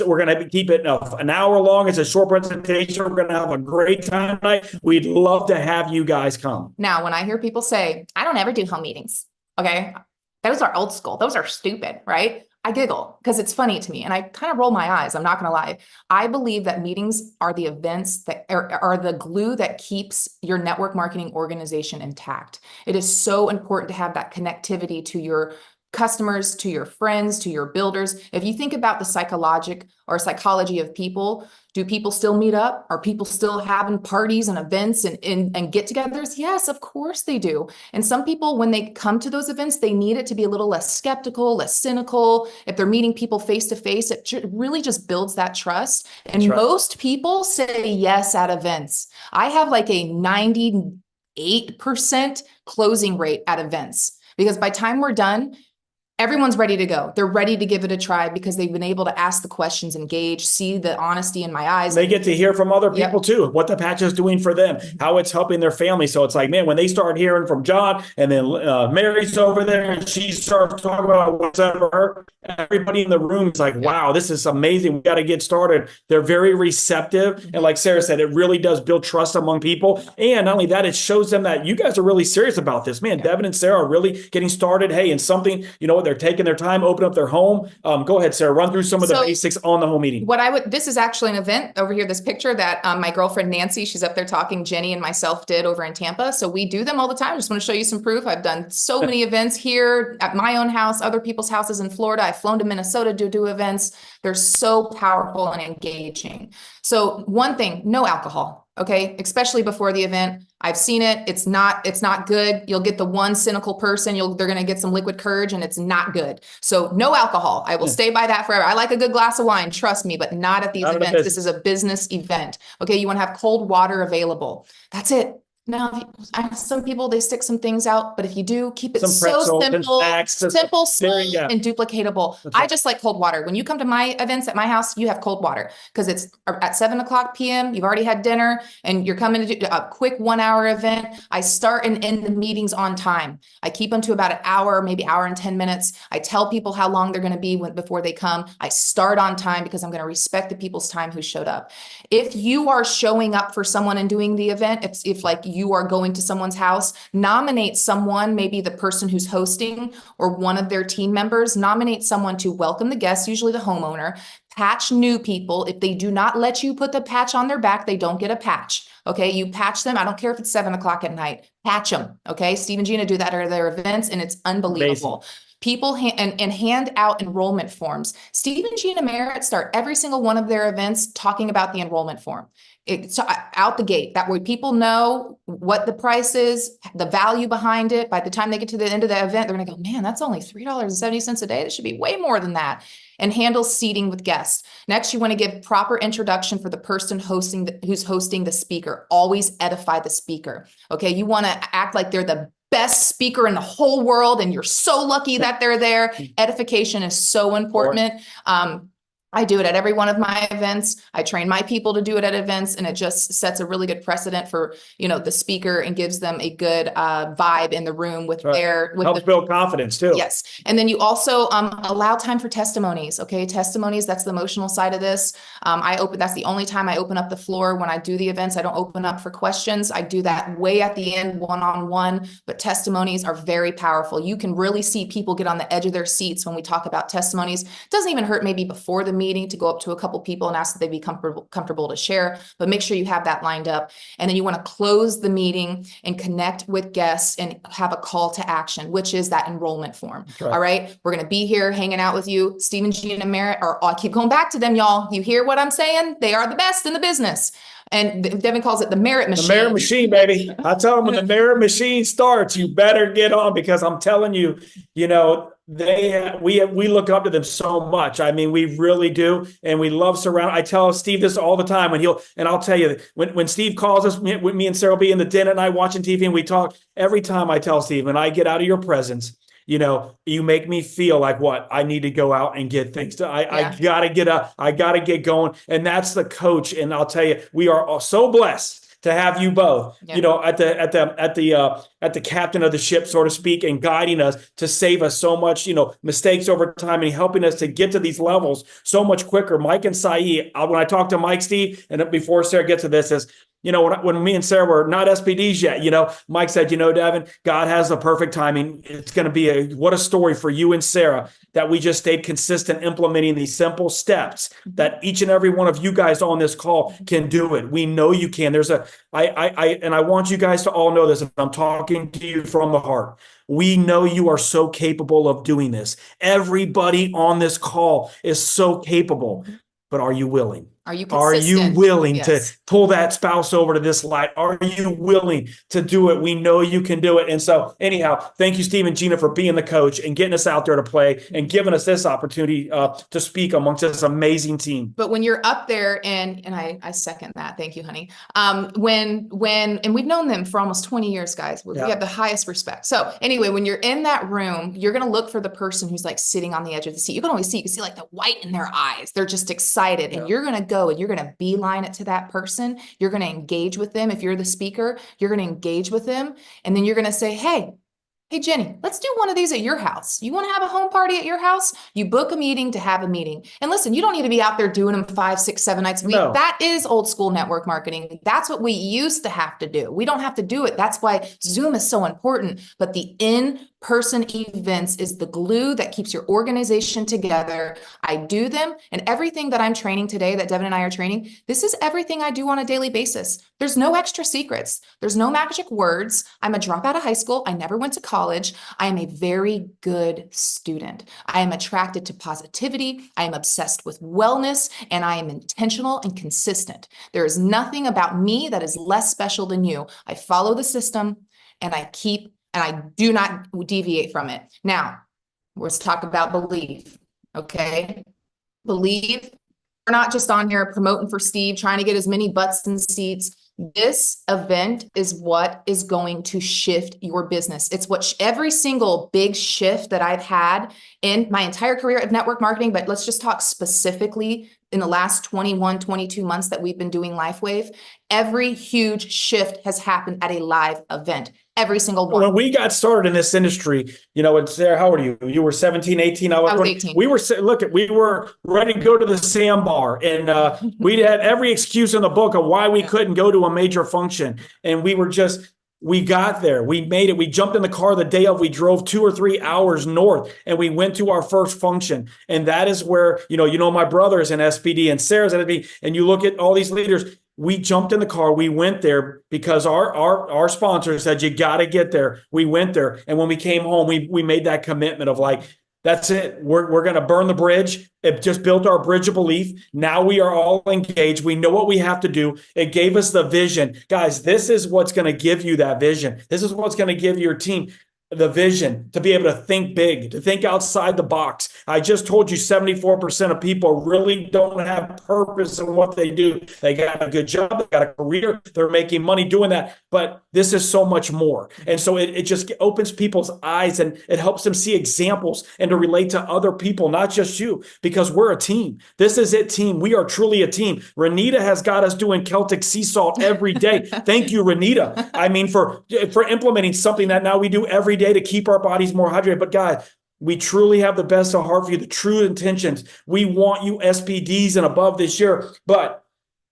We're going to keep it an hour long. It's a short presentation. We're going to have a great time tonight. We'd love to have you guys come.
Now, when I hear people say, I don't ever do home meetings, okay, those are old school. Those are stupid, right? I giggle because it's funny to me and I kind of roll my eyes. I'm not going to lie. I believe that meetings are the events that are the glue that keeps your network marketing organization intact. It is so important to have that connectivity to your customers, to your friends, to your builders. If you think about the psychology of people, do people still meet up? Are people still having parties and events and get-togethers? Yes, of course they do. And some people, when they come to those events, they need it to be a little less skeptical, less cynical. If they're meeting people face to face, it really just builds that trust. And most people say yes at events. I have like a 98% closing rate at events, because by the time we're done, everyone's ready to go. They're ready to give it a try because they've been able to ask the questions, engage, see the honesty in my eyes.
They get to hear from other people too, what the patch is doing for them, how it's helping their family. So it's like, man, when they start hearing from John, and then Mary's over there and she starts talking about what's ever her, everybody in the room is like, wow, this is amazing. We got to get started. They're very receptive. And like Sarah said, it really does build trust among people. And not only that, it shows them that you guys are really serious about this. Man, Devon and Sarah are really getting started. Hey, and something, you know, they're taking their time, open up their home. Go ahead, Sarah, run through some of the basics on the home meeting.
This is actually an event over here, this picture that my girlfriend Nancy, she's up there talking, Jenny and myself did over in Tampa. So we do them all the time. I just want to show you some proof. I've done so many events here at my own house, other people's houses in Florida. I've flown to Minnesota to do events. They're so powerful and engaging. So one thing, no alcohol, okay? Especially before the event. I've seen it. It's not good. You'll get the one cynical person. They're going to get some liquid courage, and it's not good. So no alcohol. I will stay by that forever. I like a good glass of wine, trust me, but not at these events. This is a business event. Okay. You want to have cold water available. That's it. Now, some people, they stick some things out, but if you do, keep it so simple, small, and duplicatable. I just like cold water. When you come to my events at my house, you have cold water because it's at 7:00 p.m. You've already had dinner and you're coming to do a quick 1-hour event. I start and end the meetings on time. I keep them to about an hour, maybe hour and 10 minutes. I tell people how long they're going to be before they come. I start on time because I'm going to respect the people's time who showed up. If you are showing up for someone and doing the event, if like you are going to someone's house, nominate someone, maybe the person who's hosting or one of their team members, nominate someone to welcome the guests, usually the homeowner, patch new people. If they do not let you put the patch on their back, they don't get a patch. Okay. You patch them. I don't care if it's 7:00 at night, patch them. Okay. Steve and Gina do that at their events and it's unbelievable. Amazing. People hand out enrollment forms. Steve and Gina Merritt start every single one of their events talking about the enrollment form. It's out the gate. That way people know what the price is, the value behind it. By the time they get to the end of the event, they're going to go, man, that's only $3.70 a day. It should be way more than that. And handle seating with guests. Next, you want to give proper introduction for the person who's hosting the speaker. Always edify the speaker. Okay. You want to act like they're the best speaker in the whole world and you're so lucky that they're there. Edification is so important. I do it at every one of my events. I train my people to do it at events, and it just sets a really good precedent for, the speaker and gives them a good vibe in the room with helps
build confidence too.
Yes. And then you also allow time for testimonies. Okay. Testimonies, that's the emotional side of this. That's the only time I open up the floor when I do the events. I don't open up for questions. I do that way at the end, one-on-one, but testimonies are very powerful. You can really see people get on the edge of their seats when we talk about testimonies. It doesn't even hurt maybe before the meeting to go up to a couple people and ask that they be comfortable to share, but make sure you have that lined up. And then you want to close the meeting and connect with guests and have a call to action, which is that enrollment form. Right. All right. We're going to be here hanging out with you. Steve and Gina Merritt, I keep going back to them, y'all. You hear what I'm saying? They are the best in the business. And Devon calls it the merit machine.
The merit machine, baby. I tell them when the merit machine starts, you better get on, because I'm telling you, we look up to them so much. I mean, we really do. And we love surround. I tell Steve this all the time and I'll tell you, when Steve calls us, me and Sarah will be in the den at night watching TV and we talk. Every time I tell Steve, when I get out of your presence, you make me feel like what I need to go out and get things done. I gotta get up. I gotta get going. And that's the coach. And I'll tell you, we are so blessed to have you both, at the captain of the ship, so to speak, and guiding us to save us so much, mistakes over time and helping us to get to these levels so much quicker. Mike and Saeed, when I talk to Mike, Steve, and before Sarah gets to this, is You know, when me and Sarah were not SPDs yet, you know, Mike said, you know, Devin, God has the perfect timing. It's going to be what a story for you and Sarah that we just stayed consistent implementing these simple steps that each and every one of you guys on this call can do it. We know you can. I want you guys to all know this. And I'm talking to you from the heart. We know you are so capable of doing this. Everybody on this call is so capable, but are you willing?
Are you
Are you
consistent?
willing
Yes.
to pull that spouse over to this light? Are you willing to do it? We know you can do it. And so anyhow, thank you, Steve and Gina, for being the coach and getting us out there to play and giving us this opportunity to speak amongst this amazing team.
But when you're up there and I second that. Thank you, honey. When and we've known them for almost 20 years, guys. We have the highest respect. So anyway, when you're in that room, you're going to look for the person who's like sitting on the edge of the seat. You can only see, you can see like the white in their eyes. They're just excited. And you're going to go and you're going to beeline it to that person. You're going to engage with them. If you're the speaker, you're going to engage with them. And then you're going to say, hey, Jenny, let's do one of these at your house. You want to have a home party at your house? You book a meeting to have a meeting. And listen, you don't need to be out there doing them 5, 6, 7 nights a week.
No.
That is old school network marketing. That's what we used to have to do. We don't have to do it. That's why Zoom is so important. But the in-person events is the glue that keeps your organization together. I do them, and everything that I'm training today, that Devin and I are training, this is everything I do on a daily basis. There's no extra secrets. There's no magic words. I'm a dropout of high school. I never went to college. I am a very good student. I am attracted to positivity. I am obsessed with wellness, and I am intentional and consistent. There is nothing about me that is less special than you. I follow the system, and I do not deviate from it. Now, let's talk about belief, okay? Believe. We're not just on here promoting for Steve, trying to get as many butts and seats. This event is what is going to shift your business. It's what every single big shift that I've had in my entire career of network marketing, but let's just talk specifically in the last 21, 22 months that we've been doing Lifewave. Every huge shift has happened at a live event. Every single one.
When we got started in this industry, you know, and Sarah, how old are you? You were 17, 18. I was
18.
We were ready to go to the sandbar, and we had every excuse in the book of why we couldn't go to a major function. And we got there. We made it. We jumped in the car the day of. We drove 2 or 3 hours north, and we went to our first function. And that is where, you know, my brother's in SPD and Sarah's in SPD, and you look at all these leaders. We jumped in the car. We went there because our sponsor said, you got to get there. We went there. And when we came home, we made that commitment of like, that's it. We're going to burn the bridge. It just built our bridge of belief. Now we are all engaged. We know what we have to do. It gave us the vision. Guys, this is what's going to give you that vision. This is what's going to give your team the vision to be able to think big, to think outside the box. I just told you 74% of people really don't have purpose in what they do. They got a good job, they got a career, they're making money doing that, but this is so much more. And so it just opens people's eyes, and it helps them see examples and to relate to other people, not just you, because we're a team. This is it, team. We are truly a team. Renita has got us doing Celtic sea salt every day. Thank you, Renita. I mean, for implementing something that now we do every day to keep our bodies more hydrated. But guys, we truly have the best of heart for you, the true intentions. We want you SPDs and above this year, but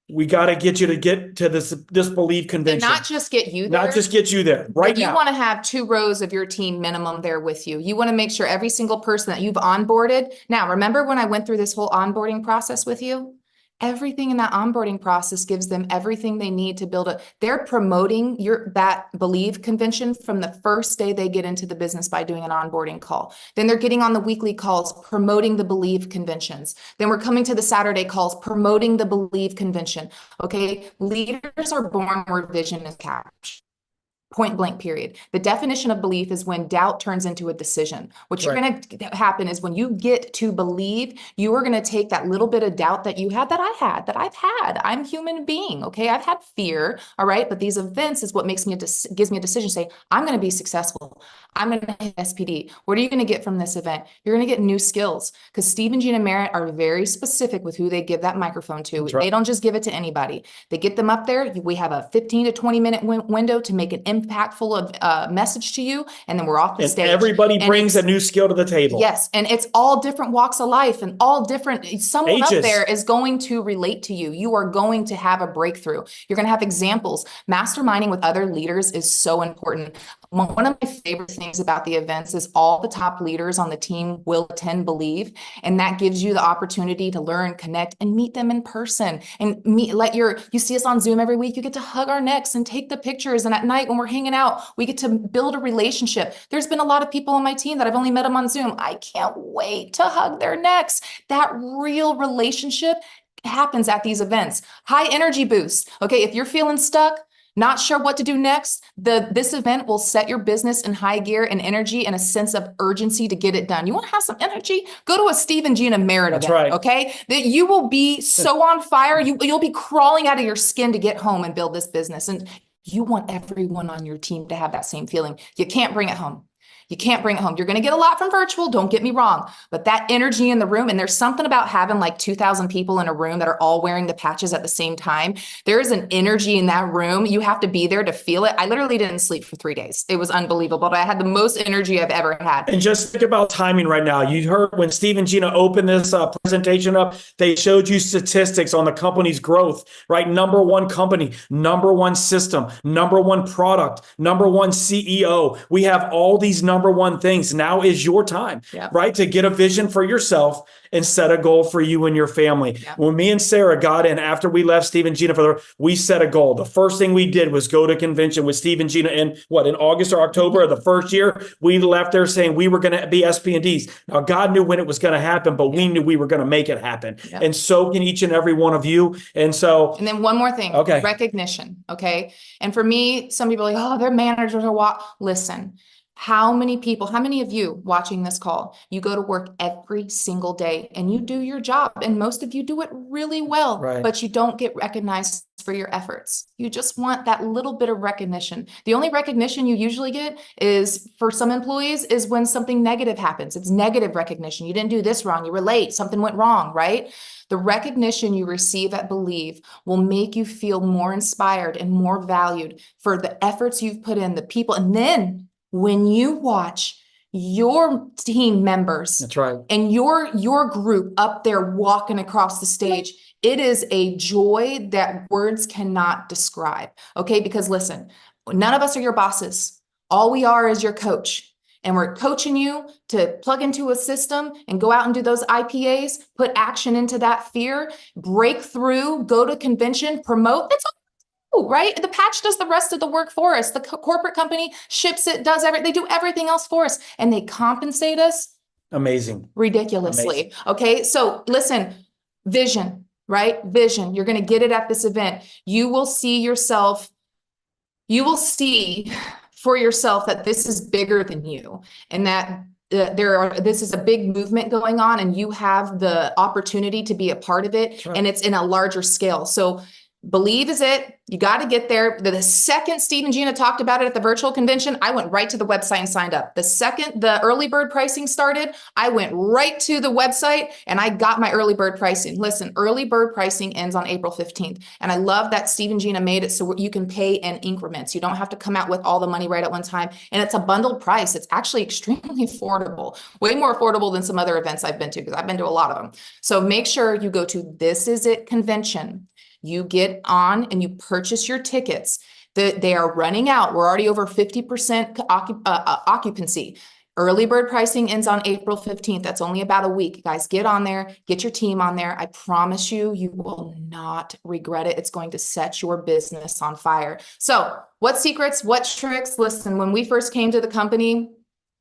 we got to get you to get to this belief convention.
And not just get you there.
Not just get you there right now.
You want to have 2 rows of your team minimum there with you. You want to make sure every single person that you've onboarded. Now, remember when I went through this whole onboarding process with you? Everything in that onboarding process gives them everything they need to build they're promoting that believe convention from the first day they get into the business by doing an onboarding call. Then they're getting on the weekly calls, promoting the believe conventions. Then we're coming to the Saturday calls, promoting the believe convention. Okay. Leaders are born where vision is captured. Point blank, period. The definition of belief is when doubt turns into a decision. What you're going to happen is when you get to believe, you are going to take that little bit of doubt that you had, that I've had. I'm a human being. Okay. I've had fear. All right. But these events is what gives me a decision to say, I'm going to be successful. I'm going to hit SPD. What are you going to get from this event? You're going to get new skills, because Steve and Gina Merritt are very specific with who they give that microphone to. They don't just give it to anybody. They get them up there. We have a 15 to 20 minute window to make an impact impactful message to you, and then we're off the
And
stage.
everybody
And
brings a
it's-
new skill to the table.
Yes, and it's all different walks of life and all different, someone up
Ages.
there is going to relate to you. You are going to have a breakthrough. You're going to have examples. Masterminding with other leaders is so important. One of my favorite things about the events is all the top leaders on the team will attend Believe, and that gives you the opportunity to learn, connect, and meet them in person. And you see us on Zoom every week, you get to hug our necks and take the pictures. And at night when we're hanging out, we get to build a relationship. There's been a lot of people on my team that I've only met them on Zoom. I can't wait to hug their necks. That real relationship happens at these events. High energy boost. Okay, if you're feeling stuck, not sure what to do next, this event will set your business in high gear and energy and a sense of urgency to get it done. You want to have some energy? Go to a Steve and Gina Merritt
That's
event,
right.
okay? That you will be so on fire, you'll be crawling out of your skin to get home and build this business. And you want everyone on your team to have that same feeling. You can't bring it home. You can't bring it home. You're going to get a lot from virtual, don't get me wrong, but that energy in the room, and there's something about having like 2,000 people in a room that are all wearing the patches at the same time. There is an energy in that room. You have to be there to feel it. I literally didn't sleep for 3 days. It was unbelievable, but I had the most energy I've ever had.
And just think about timing right now. You heard when Steve and Gina opened this presentation up, they showed you statistics on the company's growth, right? Number one company, number one system, number one product, number one CEO. We have all these number one things. Now is your time,
Yep.
right? To get a vision for yourself and set a goal for you and your family.
Yep.
When me and Sarah got in after we left Steve and Gina we set a goal. The first thing we did was go to convention with Steve and Gina in August or October of the first year. We left there saying we were going to be SP&Ds. Now God knew when it was going to happen, but we knew we were going to make it happen.
Yep.
And so can each and every one of you. And
then one more thing,
Okay.
Recognition. Okay. And for me, some people are like, oh, their managers are listen. How many of you watching this call, you go to work every single day and you do your job, and most of you do it really well,
Right.
but you don't get recognized for your efforts. You just want that little bit of recognition. The only recognition you usually get is, for some employees, is when something negative happens. It's negative recognition. You didn't do this wrong. You were late. Something went wrong, right? The recognition you receive at Believe will make you feel more inspired and more valued for the efforts you've put in, the people. And then when you watch your team members
that's right.
and your group up there walking across the stage, it is a joy that words cannot describe. Okay, because listen, none of us are your bosses. All we are is your coach. And we're coaching you to plug into a system and go out and do those IPAs, put action into that fear, break through, go to convention, promote. That's all. Right? The patch does the rest of the work for us. The corporate company ships it, they do everything else for us, and they compensate us
Amazing.
ridiculously.
Amazing.
Okay. So listen, vision, right? Vision. You're going to get it at this event. You will see for yourself that this is bigger than you, and that this is a big movement going on, and you have the opportunity to be a part of it.
Right.
And it's in a larger scale. So Believe is it. You got to get there. The second Steve and Gina talked about it at the virtual convention, I went right to the website and signed up. The second the early bird pricing started, I went right to the website and I got my early bird pricing. Listen, early bird pricing ends on April 15th. And I love that Steve and Gina made it so you can pay in increments. You don't have to come out with all the money right at one time. And it's a bundled price. It's actually extremely affordable, way more affordable than some other events I've been to, because I've been to a lot of them. So make sure you go to This Is It convention. You get on and you purchase your tickets. They are running out. We're already over 50% occupancy. Early bird pricing ends on April 15th. That's only about a week. Guys, get on there. Get your team on there. I promise you, you will not regret it. It's going to set your business on fire. So what secrets, what tricks? Listen, when we first came to the company,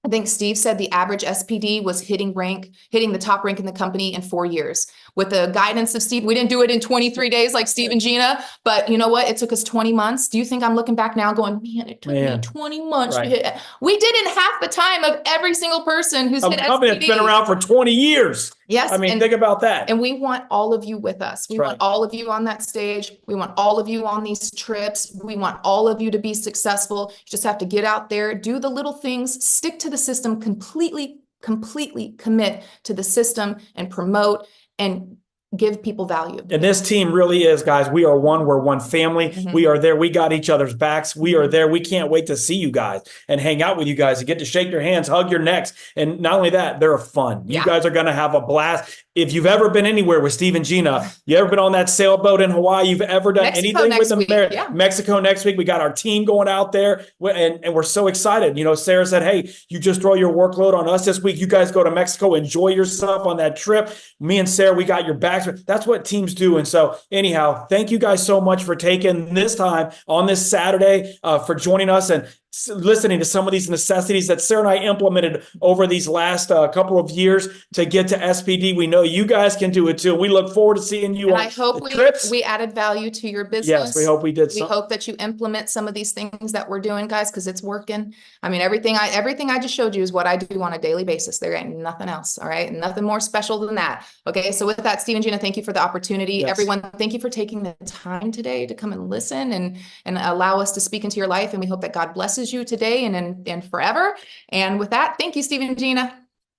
I think Steve said the average SPD was hitting the top rank in the company in 4 years. With the guidance of Steve, we didn't do it in 23 days like Steve and Gina, but you know what? It took us 20 months. Do you think I'm looking back now going, man, it took me 20 months to hit? We did in half the time of every single person who's hit SPD. A company
that's been around for 20 years.
Yes.
I mean, think about that.
And we want all of you with us. We want all of you on that stage. We want all of you on these trips. We want all of you to be successful. You just have to get out there, do the little things, stick to the system, completely commit to the system and promote. And give people value.
And this team really is, guys. We are one. We're one family.
Mhm.
We are there. We got each other's backs. We are there. We can't wait to see you guys and hang out with you guys and get to shake your hands, hug your necks. And not only that, they're fun. You
Yeah.
guys are going to have a blast. If you've ever been anywhere with Steve and Gina, you ever been on that sailboat in Hawaii, you've ever done
Mexico
anything
next
with
week,
them there,
yeah.
Mexico next week, we got our team going out there and we're so excited. You know, Sarah said, hey, you just throw your workload on us this week. You guys go to Mexico, enjoy yourself on that trip. Me and Sarah, we got your backs. That's what teams do. And so anyhow, thank you guys so much for taking this time on this Saturday, for joining us and listening to some of these necessities that Sarah and I implemented over these last couple of years to get to SPD. We know you guys can do it too. We look forward to seeing you
And
on
I hope
the trips.
we added value to your business.
Yes, we hope we did.
We hope that you implement some of these things that we're doing, guys, because it's working. I mean, everything I just showed you is what I do on a daily basis. There ain't nothing else. All right. Nothing more special than that. Okay. So with that, Steve and Gina, thank you for the opportunity.
Yes.
Everyone, thank you for taking the time today to come and listen and allow us to speak into your life. And we hope that God blesses you today and forever. And with that, thank you, Steve and Gina.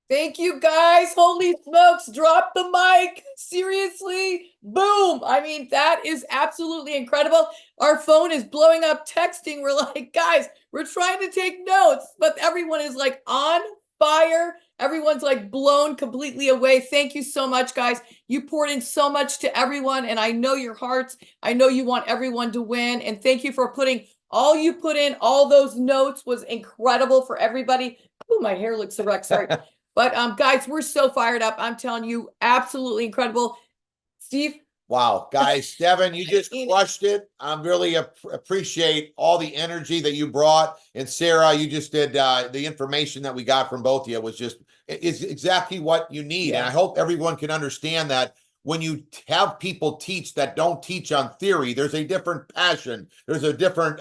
Thank you, guys. Holy smokes, drop the mic. Seriously, boom. I mean, that is absolutely incredible. Our phone is blowing up texting. We're like, guys, we're trying to take notes, but everyone is like on fire. Everyone's like blown completely away. Thank you so much, guys. You poured in so much to everyone, and I know your hearts. I know you want everyone to win, and thank you for putting all you put in. All those notes was incredible for everybody. Oh, my hair looks so wrecked. Sorry. But guys, we're so fired up. I'm telling you, absolutely incredible. Steve?
Wow, guys, Devon, you just crushed it. I really appreciate all the energy that you brought. And Sarah, you just did the information that we got from both of you was just, it's exactly what you need.
Yeah.
And I hope everyone can understand that when you have people teach that don't teach on theory, there's a different passion. There's a different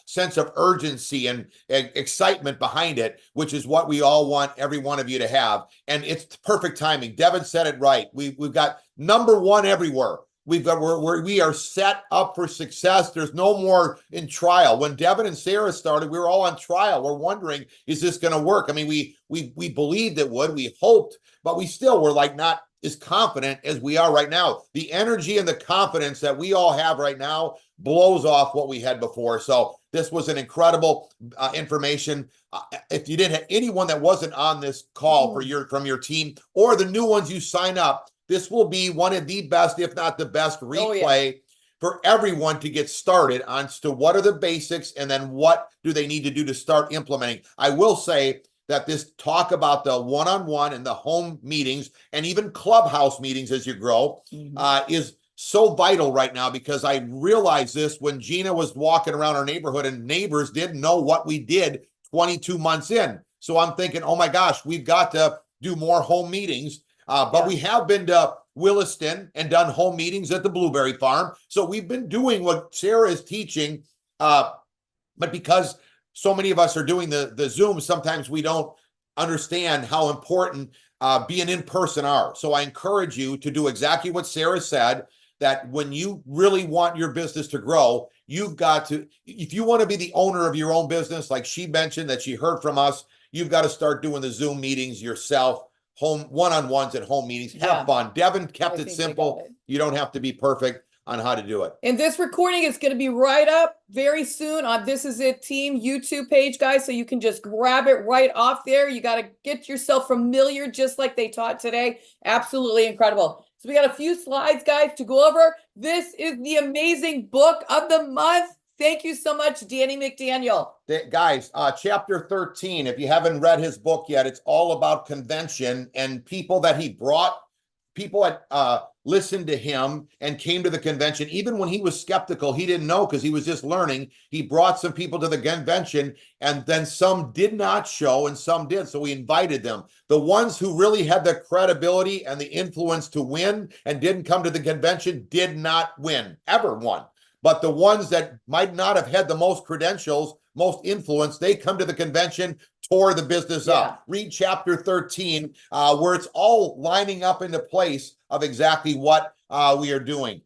sense of urgency and excitement behind it, which is what we all want every one of you to have. And it's perfect timing. Devon said it right. We've got number one everywhere. We are set up for success. There's no more in trial. When Devon and Sarah started, we were all on trial. We're wondering, is this going to work? I mean, we believed it would. We hoped, but we still were like not as confident as we are right now. The energy and the confidence that we all have right now blows off what we had before. So this was an incredible information. If you didn't have anyone that wasn't on this call from your team or the new ones you sign up, this will be one of the best, if not the best replay for everyone to get started on to what are the basics and then what do they need to do to start implementing. I will say that this talk about the one-on-one and the home meetings and even clubhouse meetings as you grow is so vital right now, because I realized this when Gina was walking around our neighborhood and neighbors didn't know what we did 22 months in. So I'm thinking, oh my gosh, we've got to do more home meetings. But we have been to Williston and done home meetings at the Blueberry Farm. So we've been doing what Sarah is teaching, but because so many of us are doing the Zoom, sometimes we don't understand how important being in person are. So I encourage you to do exactly what Sarah said, that when you really want your business to grow, you've got to, if you want to be the owner of your own business, like she mentioned that she heard from us, you've got to start doing the Zoom meetings yourself, home one-on-ones and home meetings. Have fun. Devon kept it simple. You don't have to be perfect on how to do it.
And this recording is going to be right up very soon on This Is It Team YouTube page, guys. So you can just grab it right off there. You got to get yourself familiar just like they taught today. Absolutely incredible. So we got a few slides, guys, to go over. This is the amazing book of the month. Thank you so much, Danny McDaniel.
Guys, chapter 13, if you haven't read his book yet, it's all about convention and people that he brought, people that listened to him and came to the convention. Even when he was skeptical, he didn't know because he was just learning. He brought some people to the convention and then some did not show and some did. So we invited them. The ones who really had the credibility and the influence to win and didn't come to the convention did not win, ever won. But the ones that might not have had the most credentials, most influence, they come to the convention, tore the business up. Read chapter 13, where it's all lining up into place of exactly what we are doing.